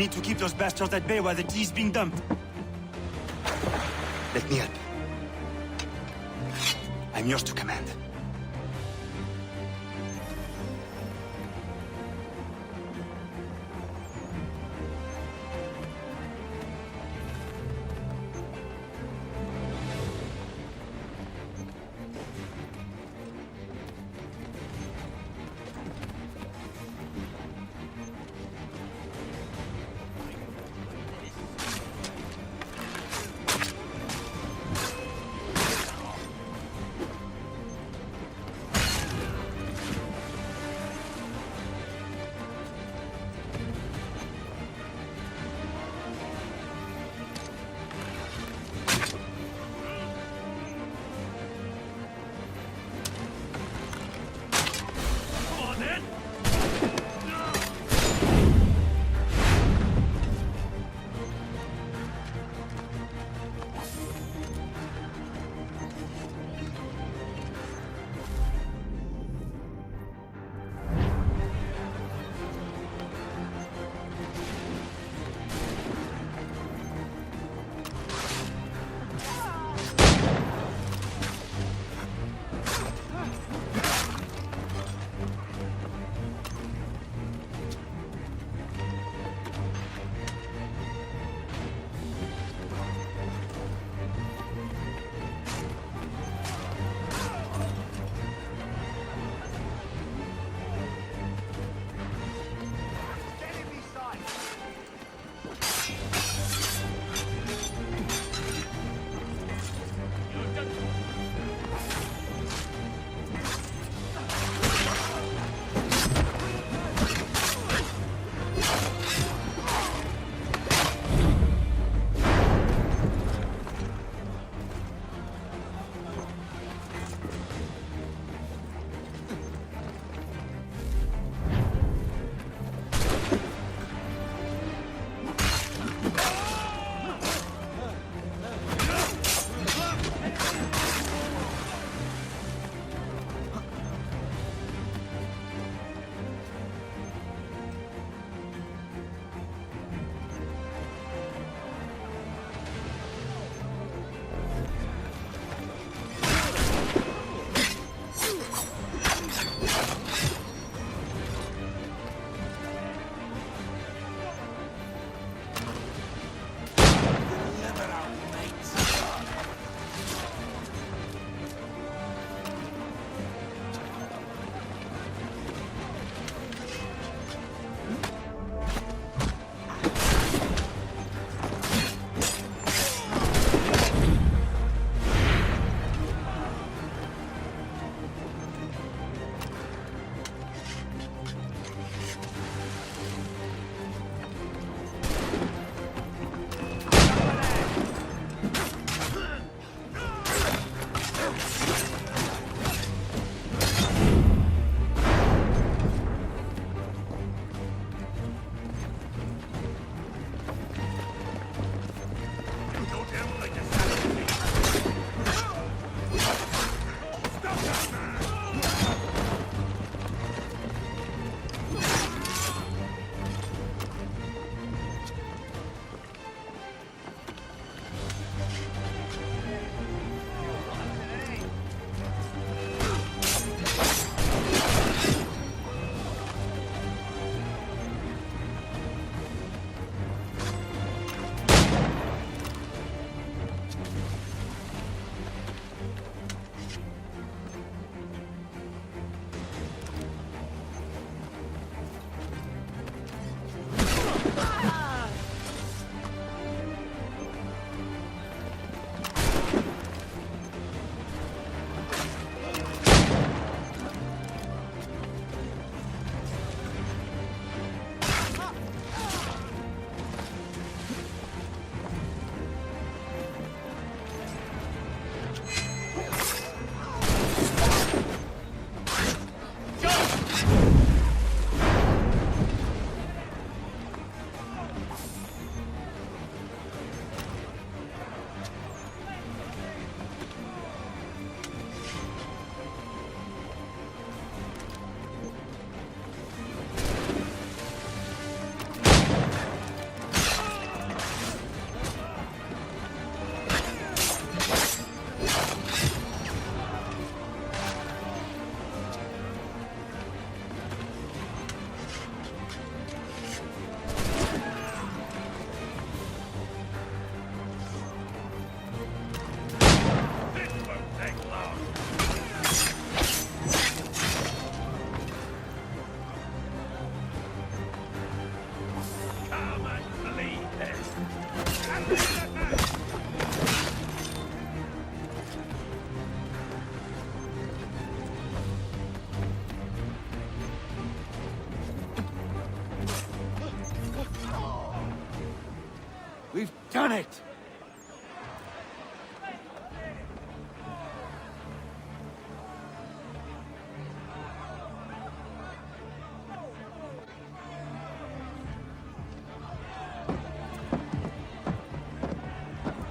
need to keep those bastards at bay while the tea's being dumped. Let me help. I'm yours to command.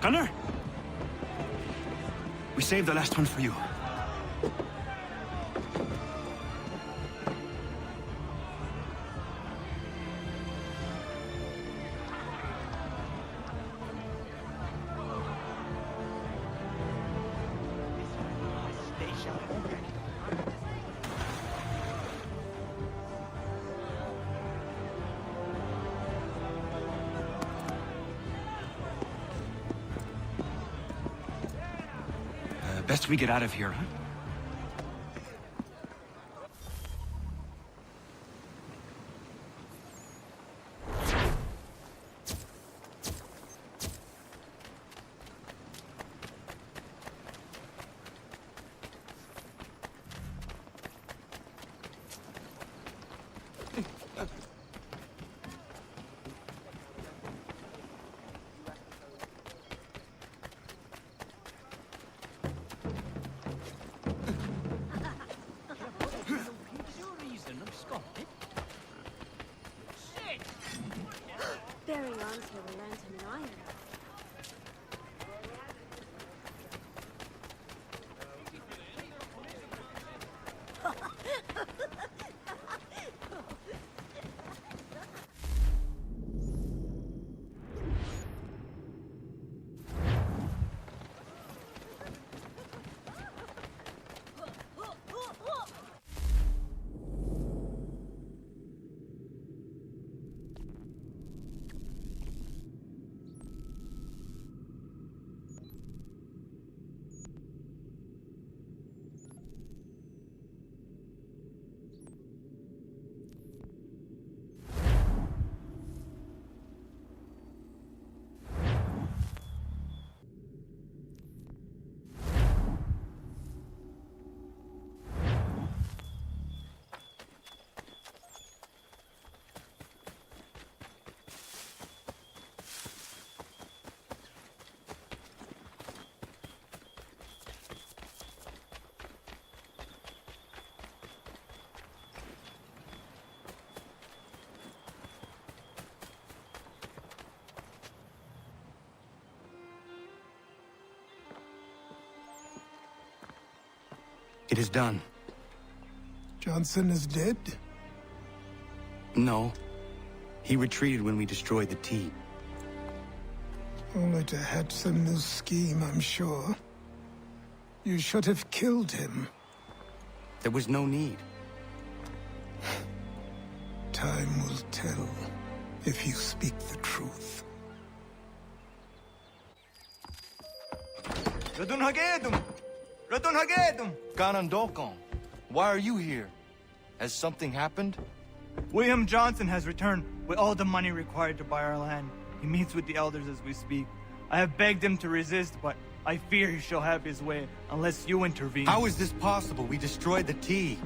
Gunner? We saved the last one for you. Best we get out of here, huh? Bearing arms with a lantern and iron. It is done. Johnson is dead? No. He retreated when we destroyed the T. Only to hatch some new scheme, I'm sure. You should have killed him. There was no need. Time will tell if you speak the truth. Ganondokon, why are you here? Has something happened? William Johnson has returned with all the money required to buy our land. He meets with the elders as we speak. I have begged him to resist, but I fear he shall have his way unless you intervene. How is this possible? We destroyed the T.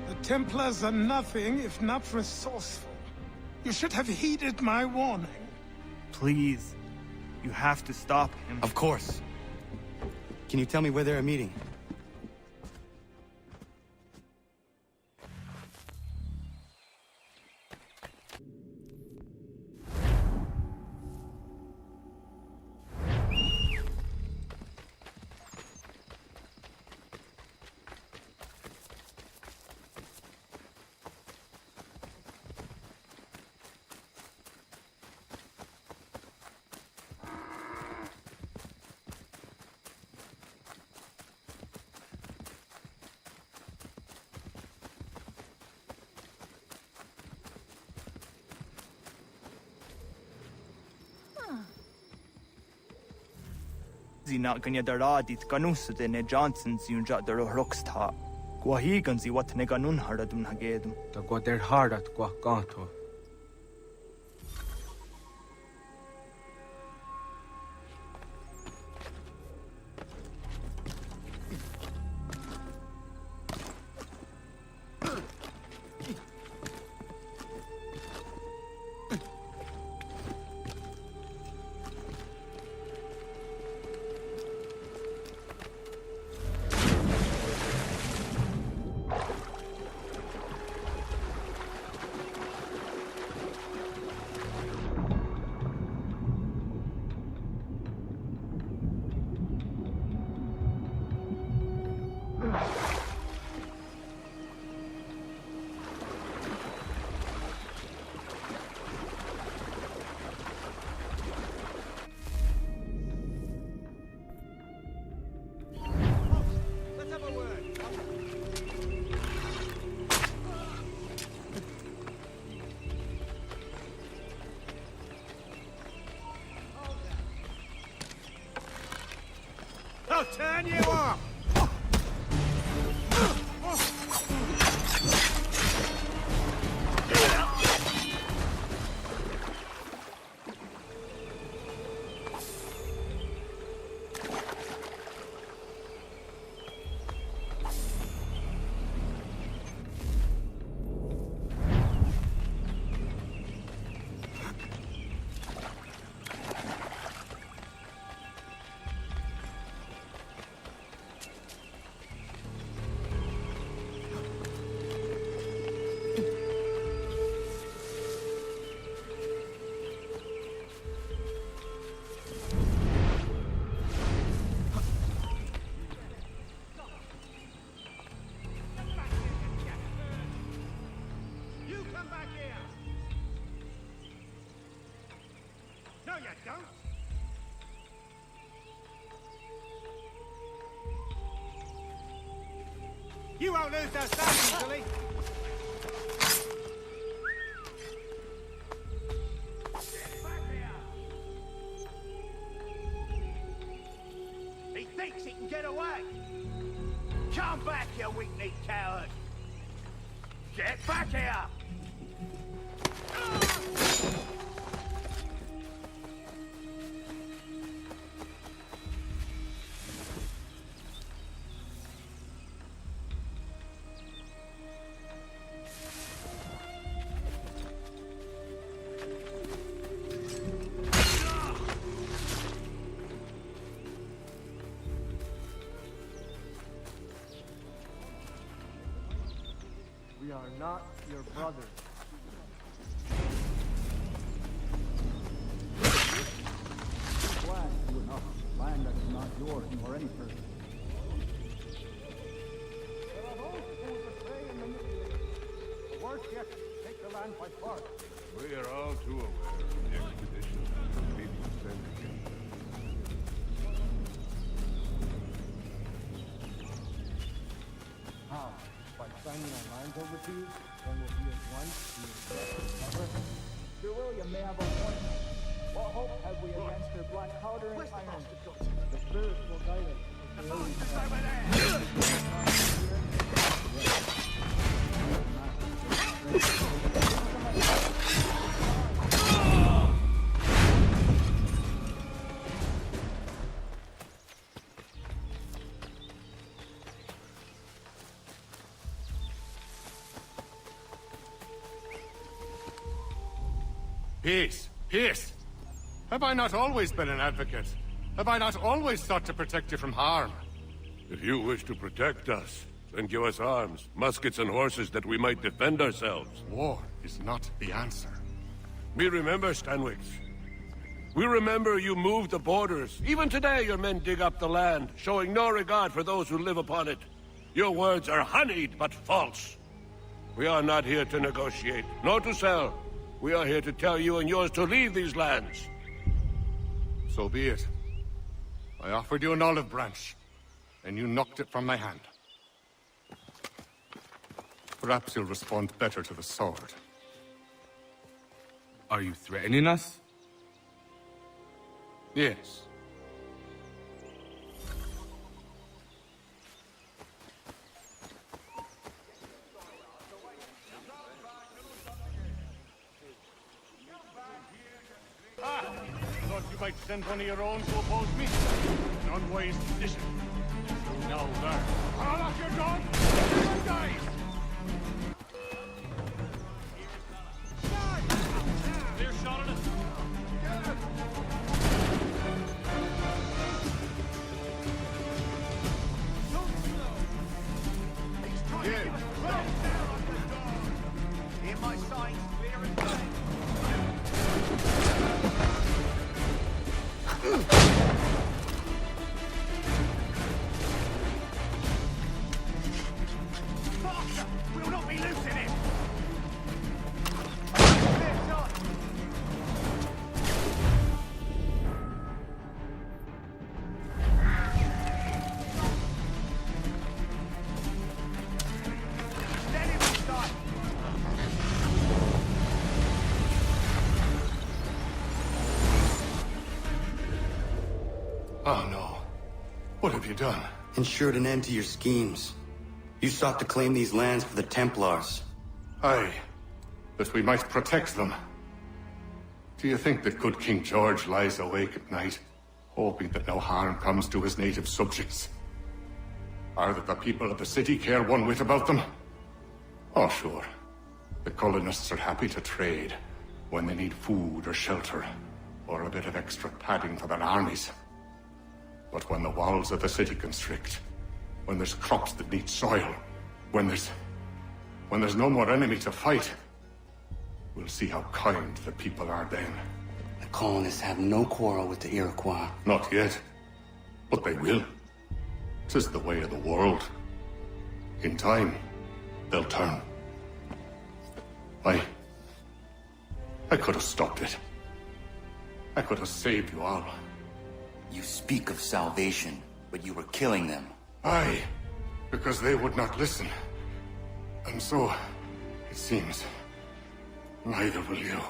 The Templars are nothing if not resourceful. You should have heeded my warning. Please, you have to stop him. Of course. Can you tell me where they're meeting? Zina kanya daradit kanusute ne Johnson zunja daro rocksta. Gwahigan zi wat ne ganun haradum hagedum. Ta gwader harat gwa ganto. I'll turn you off! You won't lose those things easily. He thinks he can get away. Come back, you weak-kneed coward. Get back here. We are not your brothers. Glad you enough land that is not yours nor any person. There are those who will betray and manipulate. The worst yet, take the land by force. We are all too aware of the expedition that may be sent against us. How? By signing our lines over to you, then we'll be at once to recover. Sir William may have a point. What hope have we against their black powder and iron? The spirits will guide Peace! Peace! Have I not always been an advocate? Have I not always sought to protect you from harm? If you wish to protect us, then give us arms, muskets and horses that we might defend ourselves. War is not the answer. We remember, Stanwix. We remember you moved the borders. Even today your men dig up the land, showing no regard for those who live upon it. Your words are honeyed, but false. We are not here to negotiate, nor to sell. We are here to tell you and yours to leave these lands. So be it. I offered you an olive branch, and you knocked it from my hand. Perhaps you'll respond better to the sword. Are you threatening us? Yes. Thought you might send one of your own to oppose me? An unwise decision. Now learn. Call off your gun! Everyone dies! Clear shot at it. He's trying to give us a down on the door. Hear my signs clear and plain. Faster! We'll not be losing him! Clear shot! Steady this time! Oh no. What have you done? Ensured an end to your schemes. You sought to claim these lands for the Templars. Aye, that we might protect them. Do you think that good King George lies awake at night, hoping that no harm comes to his native subjects? Or that the people of the city care one whit about them? Oh, sure. The colonists are happy to trade when they need food or shelter, or a bit of extra padding for their armies. But when the walls of the city constrict, when there's crops that need soil, when there's no more enemy to fight, we'll see how kind the people are then. The colonists have no quarrel with the Iroquois. Not yet, but they will. 'Tis the way of the world. In time, they'll turn. I could have stopped it. I could have saved you all. You speak of salvation, but you were killing them. Aye, because they would not listen. And so, it seems, neither will you.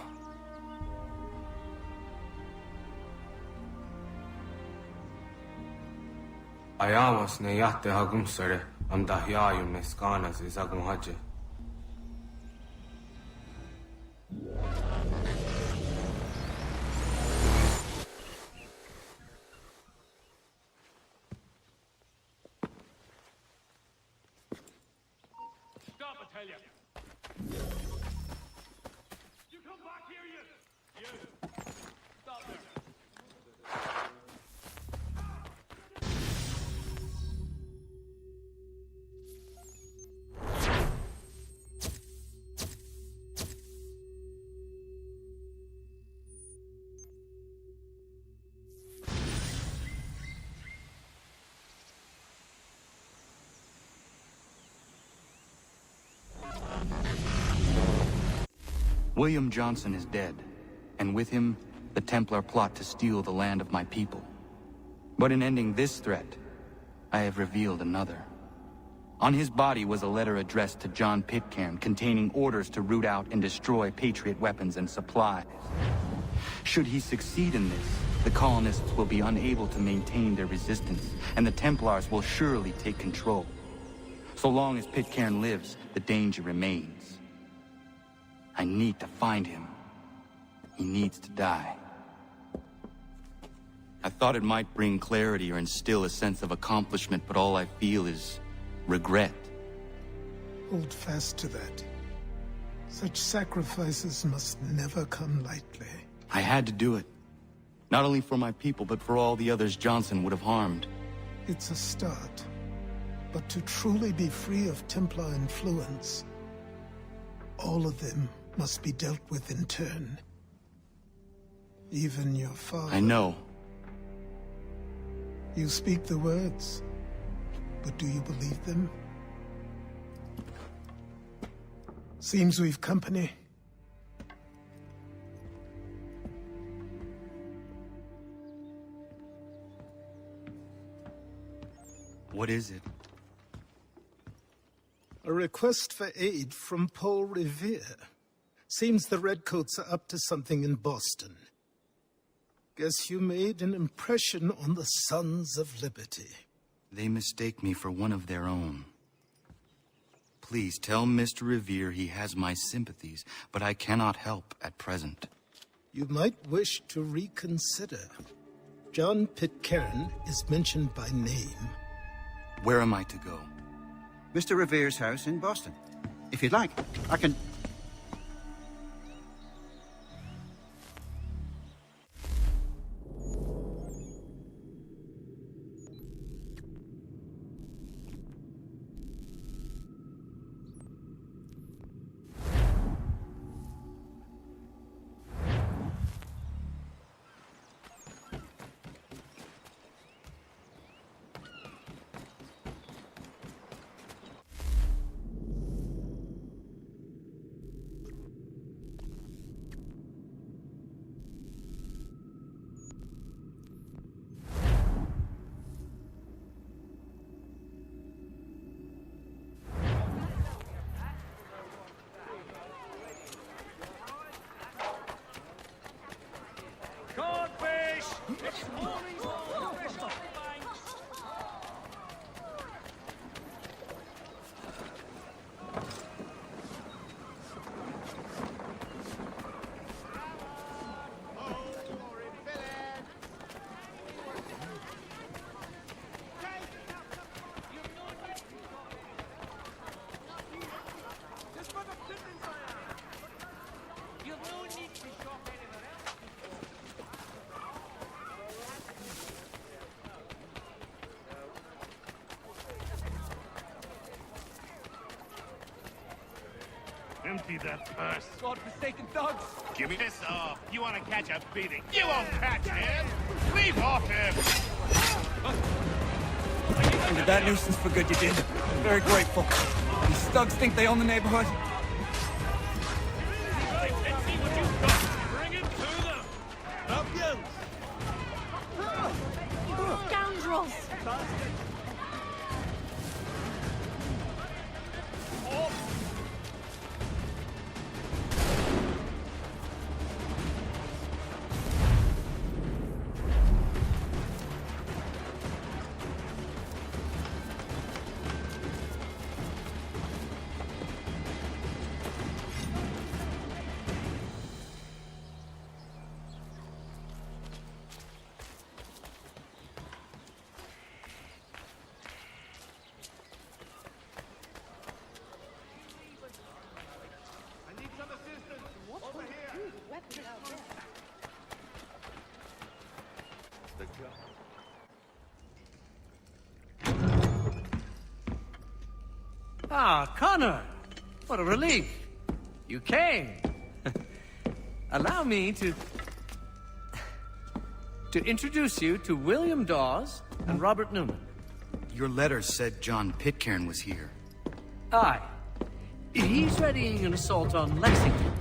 Ayawas ne yate hagum sare am dahyayum ne skanas is agum haje. Stop, I tell you! You come back here, you! Stop there! William Johnson is dead, and with him, the Templar plot to steal the land of my people. But in ending this threat, I have revealed another. On his body was a letter addressed to John Pitcairn containing orders to root out and destroy Patriot weapons and supplies. Should he succeed in this, the colonists will be unable to maintain their resistance, and the Templars will surely take control. So long as Pitcairn lives, the danger remains. I need to find him. He needs to die. I thought it might bring clarity or instill a sense of accomplishment, but all I feel is regret. Hold fast to that. Such sacrifices must never come lightly. I had to do it. Not only for my people, but for all the others Johnson would have harmed. It's a start. But to truly be free of Templar influence, all of them must be dealt with in turn. Even your father. I know. You speak the words, but do you believe them? Seems we've company. What is it? A request for aid from Paul Revere. Seems the Redcoats are up to something in Boston. Guess you made an impression on the Sons of Liberty. They mistake me for one of their own. Please tell Mr. Revere he has my sympathies, but I cannot help at present. You might wish to reconsider. John Pitcairn is mentioned by name. Where am I to go? Mr. Revere's house in Boston. If you'd like, I can... Empty that purse. God-forsaken thugs! Give me this off. You want to catch a beating? You won't catch him! Leave off him! Ended that nuisance for good, you did. I'm very grateful. These thugs think they own the neighborhood. Let's see what you've got. Bring it to them. Up, Scoundrels! Ah, Connor! What a relief. You came. Allow me to introduce you to William Dawes and Robert Newman. Your letter said John Pitcairn was here. Aye. He's readying an assault on Lexington,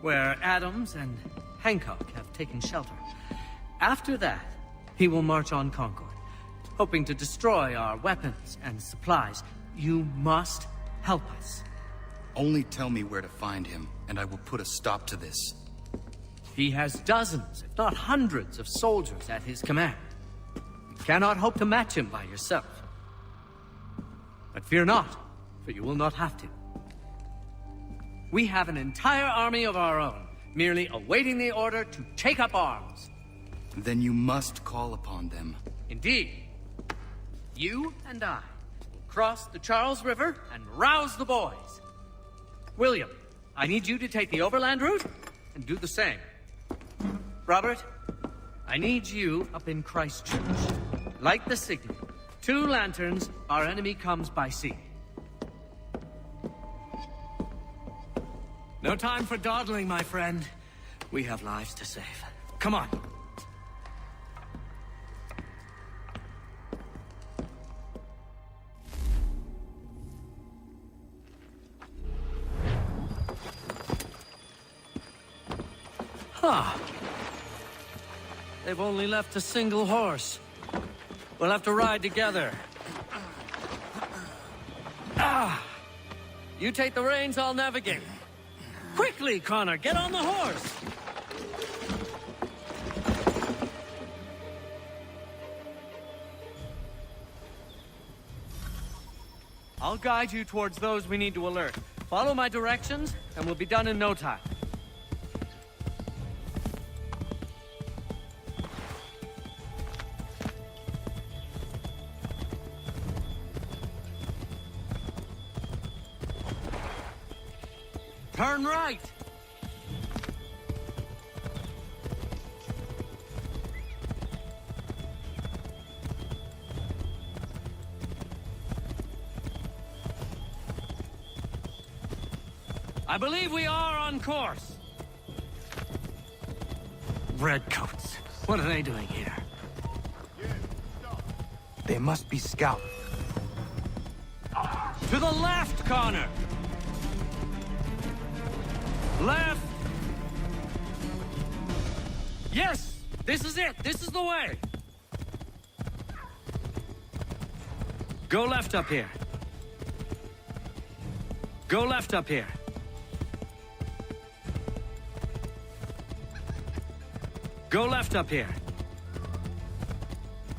where Adams and Hancock have taken shelter. After that, he will march on Concord, hoping to destroy our weapons and supplies. You must help us. Only tell me where to find him, and I will put a stop to this. He has dozens, if not hundreds, of soldiers at his command. You cannot hope to match him by yourself. But fear not, for you will not have to. We have an entire army of our own, merely awaiting the order to take up arms. Then you must call upon them. Indeed. You and I will cross the Charles River and rouse the boys. William, I need you to take the overland route and do the same. Robert, I need you up in Christchurch. Light the signal. 2 lanterns, our enemy comes by sea. No time for dawdling, my friend. We have lives to save. Come on. Huh. They've only left a single horse. We'll have to ride together. Ah! You take the reins, I'll navigate. Quickly, Connor, get on the horse! I'll guide you towards those we need to alert. Follow my directions, and we'll be done in no time. Turn right! I believe we are on course. Redcoats. What are they doing here? They must be scouts. To the left, Connor! Left! Yes! This is it! This is the way! Go left up here. Go left up here. Go left up here.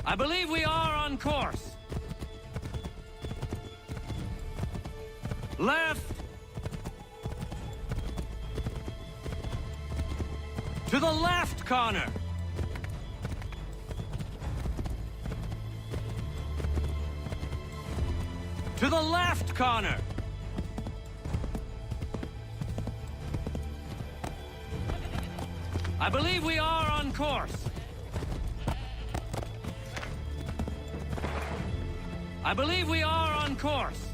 I believe we are on course. Left! To the left, Connor! To the left, Connor! I believe we are on course. I believe we are on course.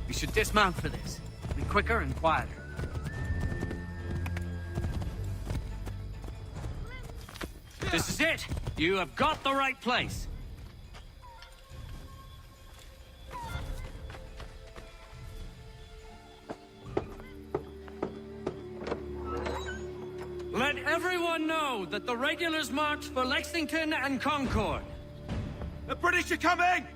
We should dismount for this. It'll be quicker and quieter. This is it! You have got the right place! Let everyone know that the regulars marched for Lexington and Concord. The British are coming!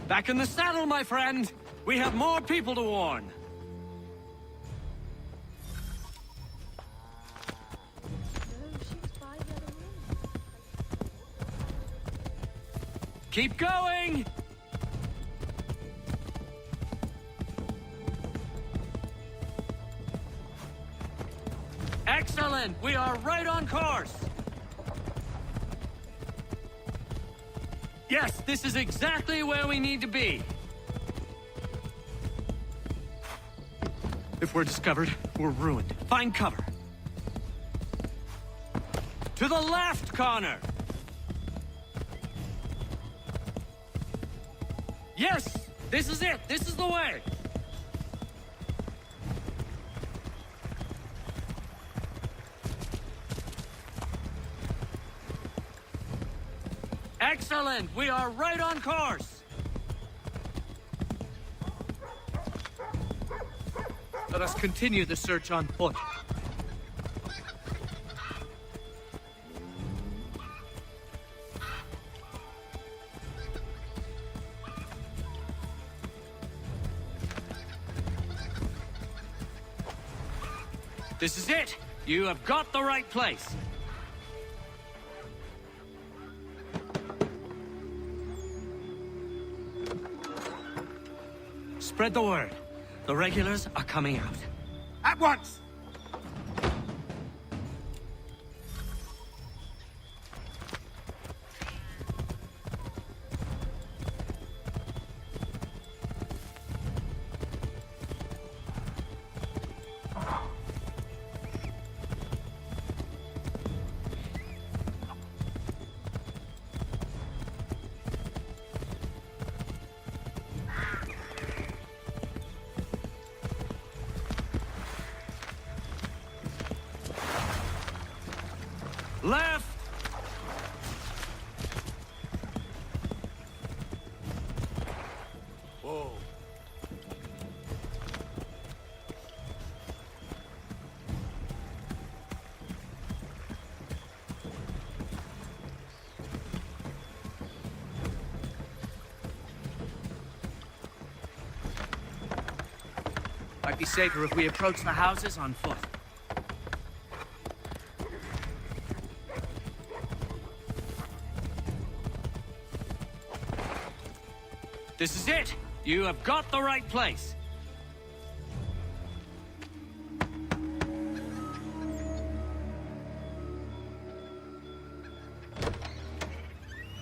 Back in the saddle, my friend! We have more people to warn. Keep going! Excellent! We are right on course! Yes, this is exactly where we need to be. If we're discovered, we're ruined. Find cover. To the left, Connor! Yes! This is it! This is the way! Excellent! We are right on course! Let us continue the search on foot. This is it! You have got the right place! Spread the word. The regulars are coming out. At once! Left! Whoa. Might be safer if we approach the houses on foot. This is it! You have got the right place!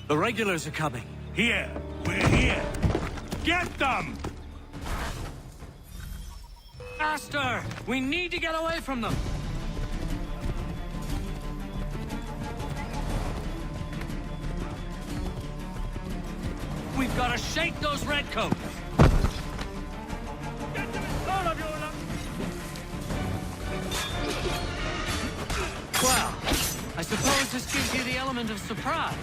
The regulars are coming. Here! We're here! Get them! Faster! We need to get away from them! We've got to shake those redcoats! Well, I suppose this gives you the element of surprise.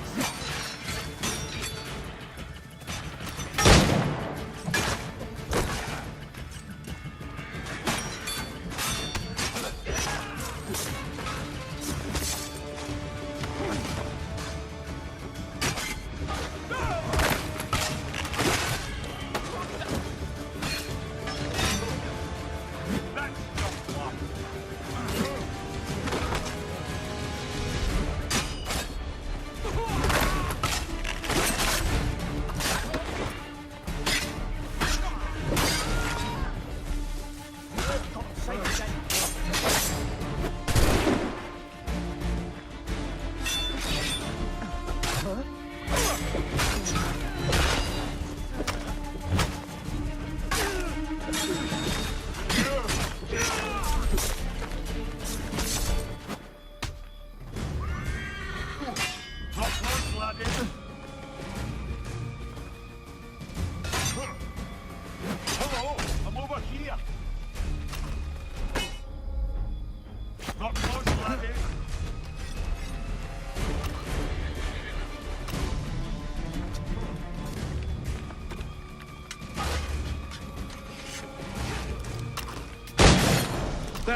Hello, I'm over here.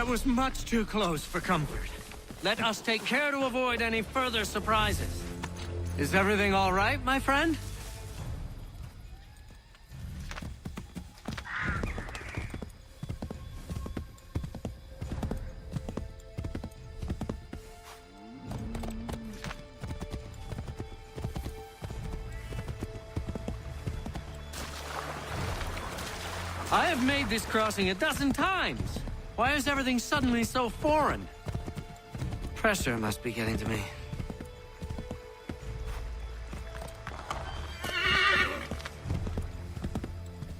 That was much too close for comfort. Let us take care to avoid any further surprises. Is everything all right, my friend? I have made this crossing a dozen times. Why is everything suddenly so foreign? Pressure must be getting to me.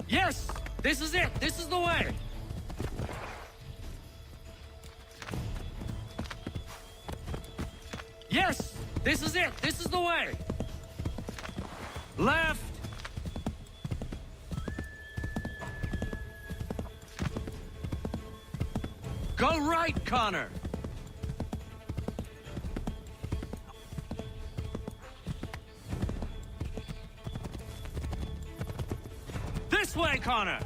Yes! This is it! This is the way! Yes! This is it! This is the way! Left! Go right, Connor! This way, Connor!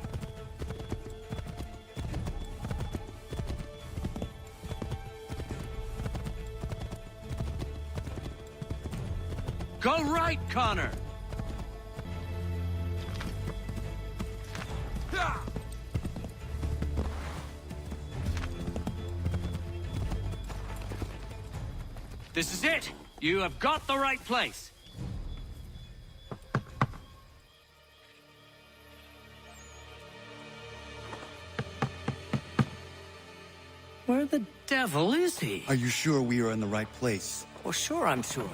Go right, Connor! This is it! You have got the right place! Where the devil is he? Are you sure we are in the right place? Well, sure, I'm sure.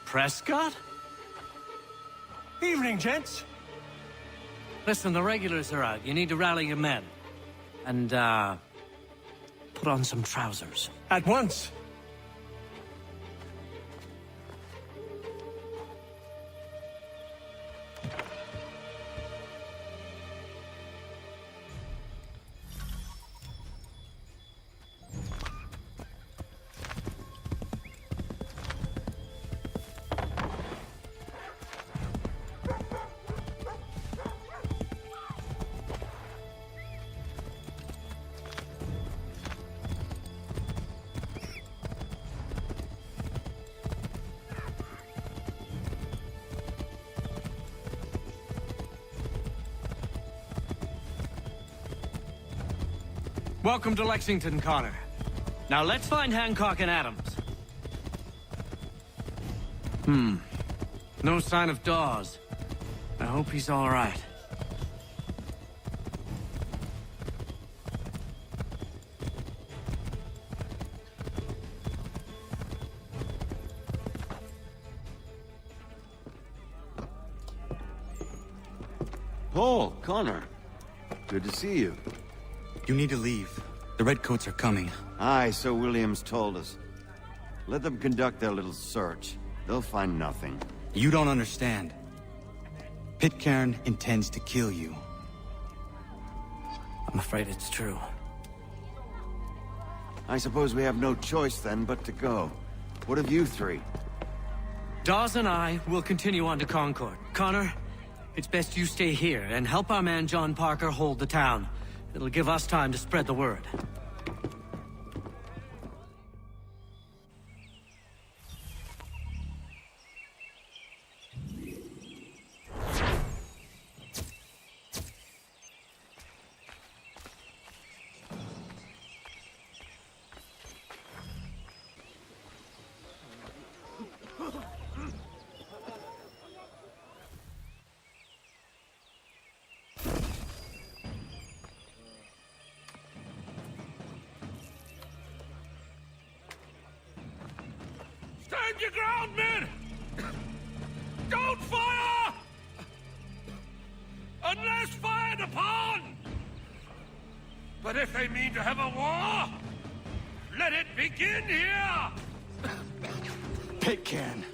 Prescott? Evening, gents. Listen, the regulars are out. You need to rally your men. And, put on some trousers. At once. Welcome to Lexington, Connor. Now let's find Hancock and Adams. No sign of Dawes. I hope he's all right. Paul, Connor. Good to see you. You need to leave. The Redcoats are coming. Aye, so Williams told us. Let them conduct their little search. They'll find nothing. You don't understand. Pitcairn intends to kill you. I'm afraid it's true. I suppose we have no choice then but to go. What of you three? Dawes and I will continue on to Concord. Connor, it's best you stay here and help our man John Parker hold the town. It'll give us time to spread the word. Stand your ground, men! Don't fire! Unless fired upon! But if they mean to have a war, let it begin here! Pitcairn!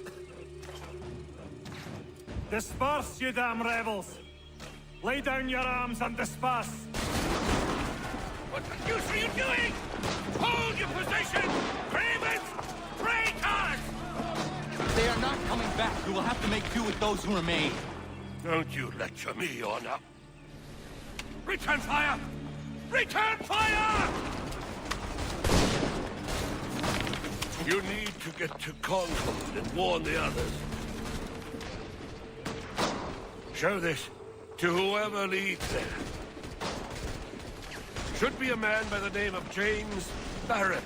Disperse, you damn rebels! Lay down your arms and disperse! What the deuce are you doing? Hold your position! Cravens! Traitors! They are not coming back. We will have to make do with those who remain. Don't you lecture me, Orna. Return fire! Return fire! You need to get to Concord and warn the others. Show this to whoever leads there. Should be a man by the name of James Barrett.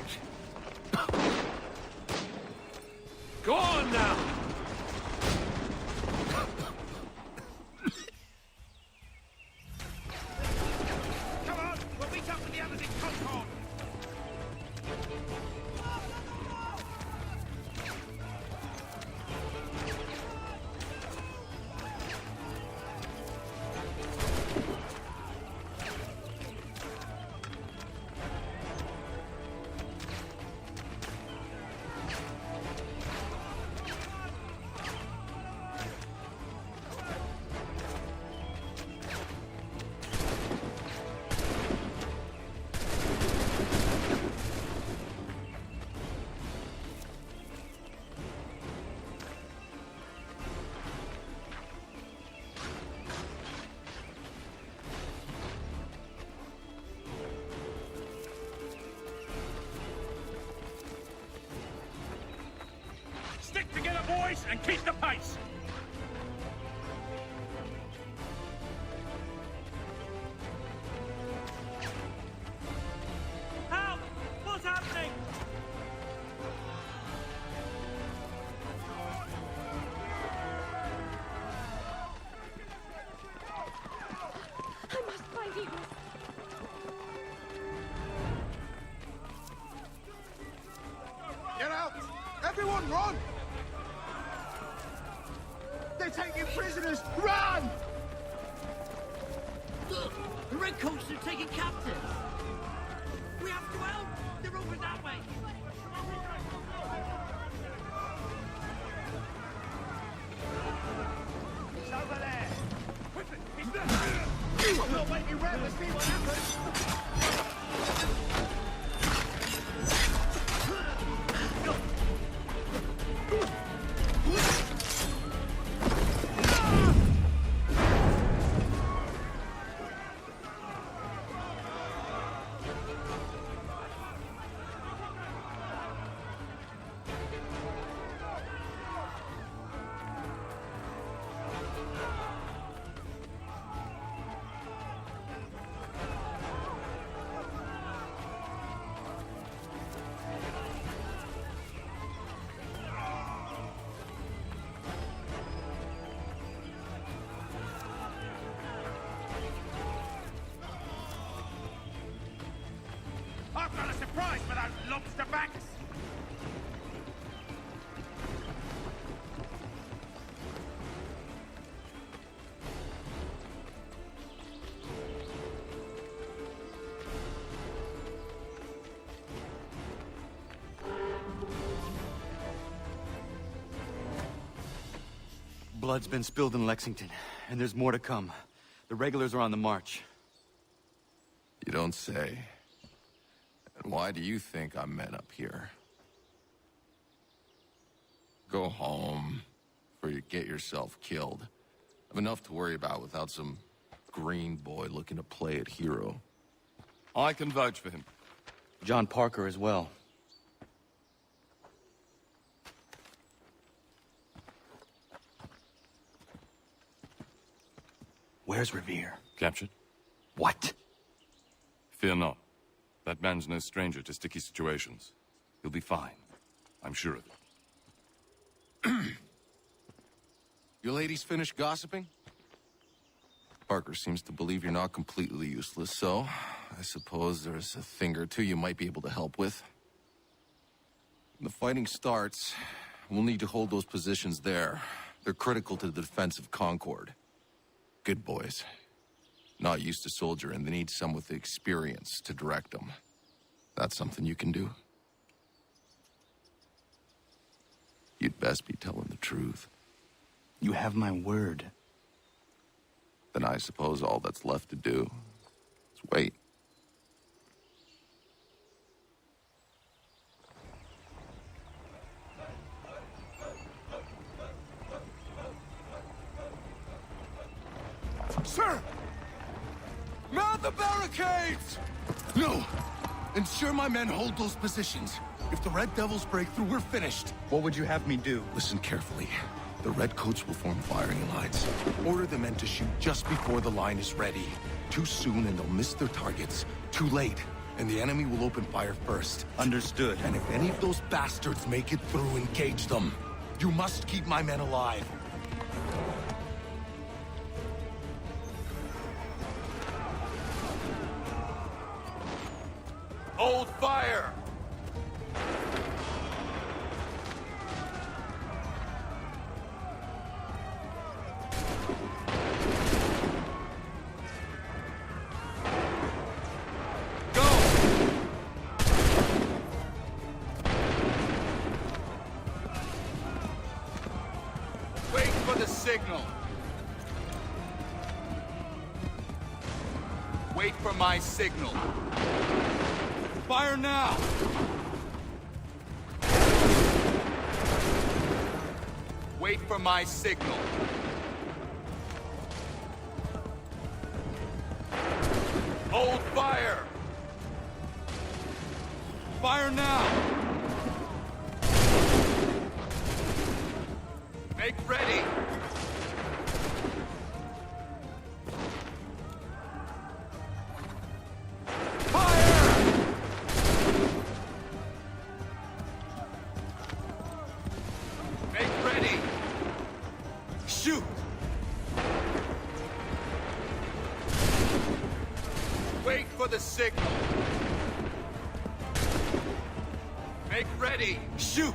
Go on now! Come on, we'll meet up with the others in Concord. Stick together, boys, and keep the pace! Help! What's happening? I must find you. Get out! Everyone run! They're taking prisoners! Run! Look! The Redcoats are taking captives! We have to help! They're over that way! He's over there! Quickly! He's there! We'll wait around to see what happens! I've got a surprise for those lobster backs! Blood's been spilled in Lexington, and there's more to come. The regulars are on the march. You don't say. And why do you think I'm met up here? Go home, before you get yourself killed. I've enough to worry about without some green boy looking to play it hero. I can vouch for him. John Parker as well. Where's Revere? Captured? What? Fear not. That man's no stranger to sticky situations. He'll be fine. I'm sure of it. You ladies finished gossiping? Parker seems to believe you're not completely useless, so I suppose there's a thing or two you might be able to help with. When the fighting starts, we'll need to hold those positions there. They're critical to the defense of Concord. Good boys. Not used to soldiering, they need some with the experience to direct them. That's something you can do? You'd best be telling the truth. You have my word. Then I suppose all that's left to do is wait. Sir! Mount Open the barricades! No! Ensure my men hold those positions. If the Red Devils break through, we're finished. What would you have me do? Listen carefully. The Redcoats will form firing lines. Order the men to shoot just before the line is ready. Too soon and they'll miss their targets. Too late, and the enemy will open fire first. Understood. And if any of those bastards make it through, engage them. You must keep my men alive. Hold fire! Signal. Wait for my signal. Fire now! Wait for my signal. Hold fire! Fire now! Make ready! Signal. Make ready. Shoot.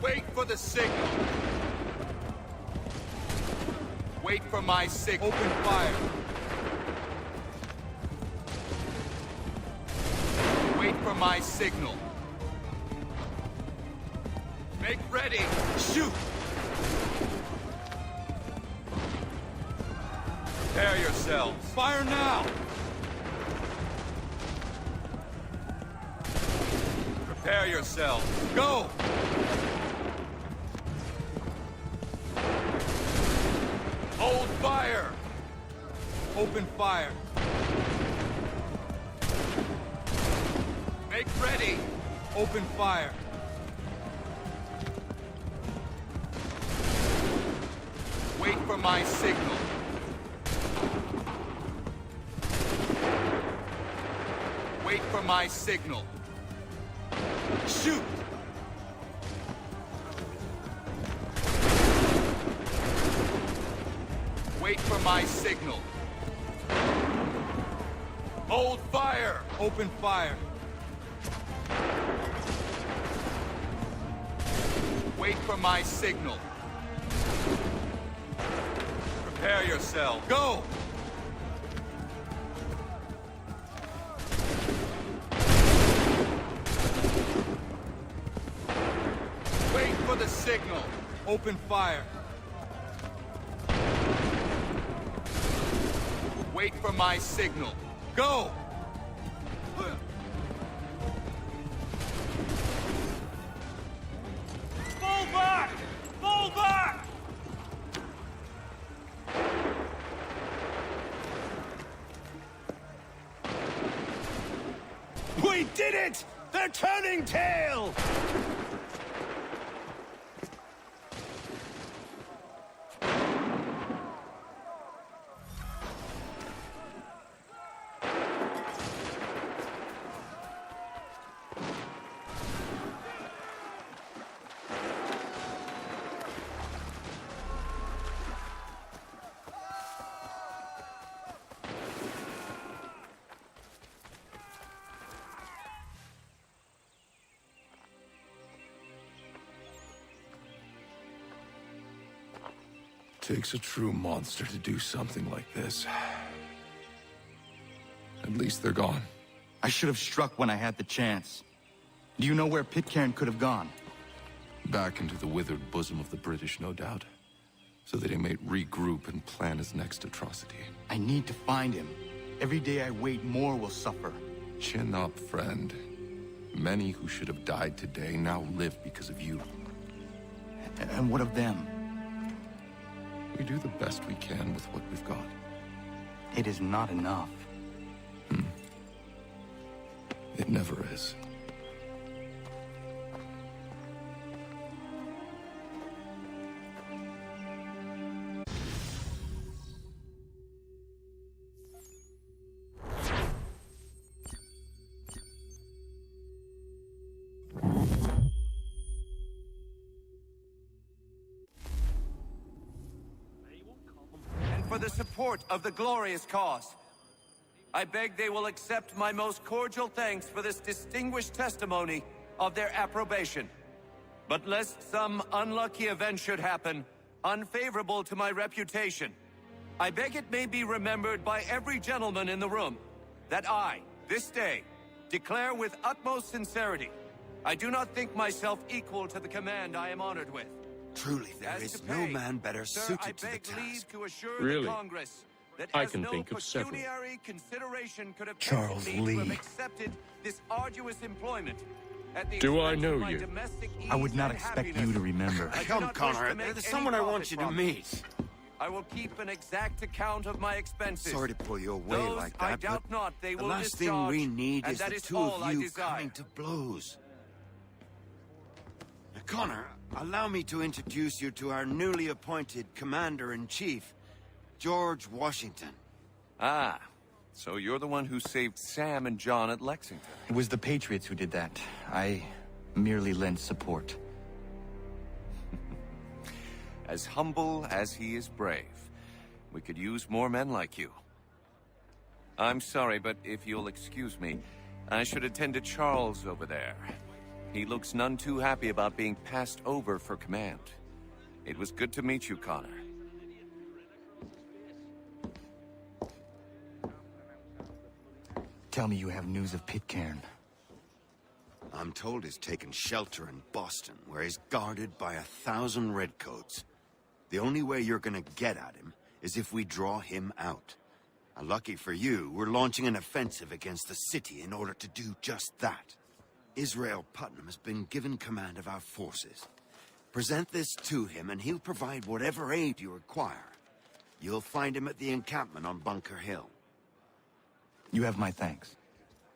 Wait for the signal. Wait for my signal. Open fire. For my signal. Make ready. Shoot. Prepare yourselves. Fire now. Prepare yourselves. Go. Hold fire. Open fire. Make ready! Open fire. Wait for my signal. Wait for my signal. Shoot! Wait for my signal. Hold fire! Open fire. Wait for my signal. Prepare yourself. Go! Wait for the signal. Open fire. Wait for my signal. Go! Fall back! Fall back! We did it! They're turning tail! Takes a true monster to do something like this. At least they're gone. I should have struck when I had the chance. Do you know where Pitcairn could have gone? Back into the withered bosom of the British, no doubt. So that he may regroup and plan his next atrocity. I need to find him. Every day I wait, more will suffer. Chin up, friend. Many who should have died today now live because of you. And what of them? We do the best we can with what we've got. It is not enough. It never is. And for the support of the glorious cause. I beg they will accept my most cordial thanks for this distinguished testimony of their approbation. But lest some unlucky event should happen, unfavorable to my reputation, I beg it may be remembered by every gentleman in the room that I, this day, declare with utmost sincerity, I do not think myself equal to the command I am honored with. Truly, there is no man better suited to the task. To assure Really? the Congress that I as can no think of several. pecuniary consideration could have Charles tempted me to have Lee. accepted this arduous employment. At the Do I expense know of my you? domestic I would ease not and expect happiness. you to remember. I do Come, not wish Connor, to make there's any someone I profit want you to from meet. it. I will keep an exact account of my expenses. Sorry to pull you away Those like I that, doubt but not they the will last thing discharge, we need and is that the is two all I of you desire. coming to blows. Now, Connor, allow me to introduce you to our newly appointed Commander-in-Chief, George Washington. Ah, so you're the one who saved Sam and John at Lexington. It was the Patriots who did that. I merely lent support. As humble as he is brave. We could use more men like you. I'm sorry, but if you'll excuse me, I should attend to Charles over there. He looks none too happy about being passed over for command. It was good to meet you, Connor. Tell me you have news of Pitcairn. I'm told he's taken shelter in Boston, where he's guarded by 1,000 redcoats. The only way you're gonna get at him is if we draw him out. Lucky for you, we're launching an offensive against the city in order to do just that. Israel Putnam has been given command of our forces. Present this to him and he'll provide whatever aid you require. You'll find him at the encampment on Bunker Hill. You have my thanks.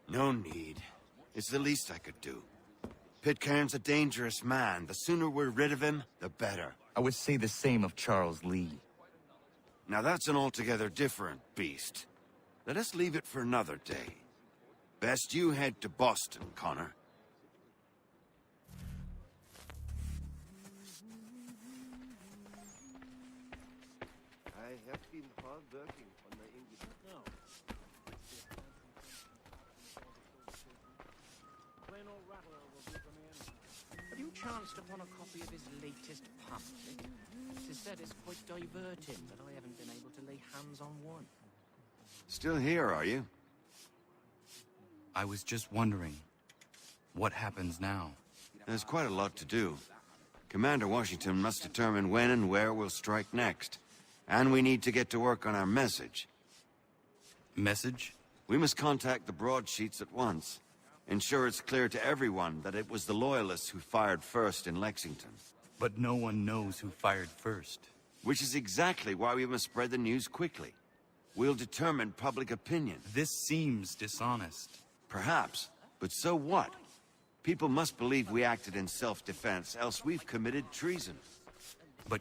No need. It's the least I could do. Pitcairn's a dangerous man. The sooner we're rid of him, the better. I would say the same of Charles Lee. Now that's an altogether different beast. Let us leave it for another day. Best you head to Boston, Connor. I have been hard working on my English. No. Have you chanced upon a copy of his latest pamphlet? It is said it's quite diverting, but I haven't been able to lay hands on one. Still here, are you? I was just wondering, what happens now? There's quite a lot to do. Commander Washington must determine when and where we'll strike next. And we need to get to work on our message. Message? We must contact the broadsheets at once. Ensure it's clear to everyone that it was the Loyalists who fired first in Lexington. But no one knows who fired first. Which is exactly why we must spread the news quickly. We'll determine public opinion. This seems dishonest. Perhaps, but so what? People must believe we acted in self-defense, else we've committed treason. But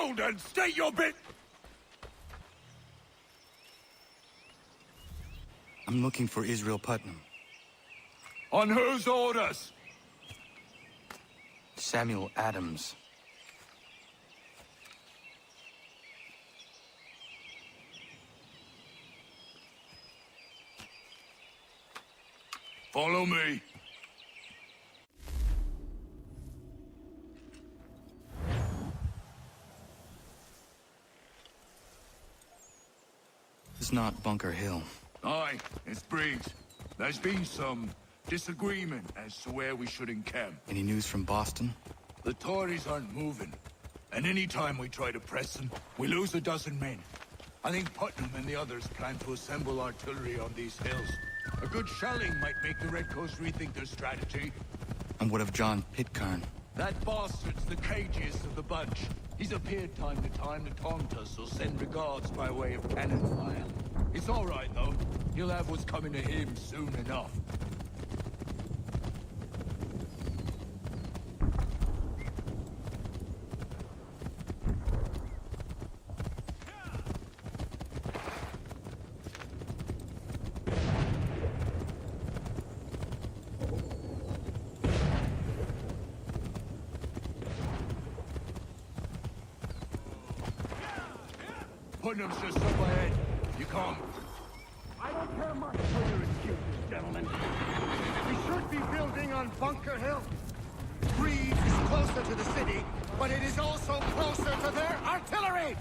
round and state your bit! I'm looking for Israel Putnam. On whose orders? Samuel Adams. Follow me. It's not Bunker Hill. Aye, it's Briggs. There's been some disagreement as to where we should encamp. Any news from Boston? The Tories aren't moving, and any time we try to press them, we lose a dozen men. I think Putnam and the others plan to assemble artillery on these hills. A good shelling might make the Redcoats rethink their strategy. And what of John Pitcairn? That bastard's the cagiest of the bunch. He's appeared time to taunt us or send regards by way of cannon fire. It's all right, though. He'll have what's coming to him soon enough. Putnam's just up ahead. You come. I don't care much for your excuses, gentlemen. We should be building on Bunker Hill. Reed is closer to the city, but it is also closer to their artillery!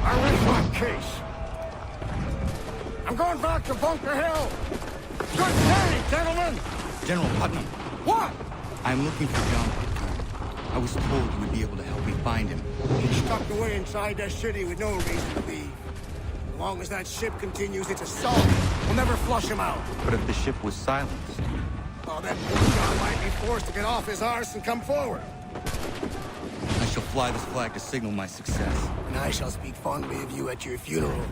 Our refund case. I'm going back to Bunker Hill. Good day, gentlemen! General Putnam. What? I'm looking for John Pitcairn. I was told you would be able to help me find him. He's tucked away inside that city with no reason to leave. As long as that ship continues its assault, we'll never flush him out. But if the ship was silenced? Oh, that poor John might be forced to get off his arse and come forward. I shall fly this flag to signal my success. And I shall speak fondly of you at your funeral.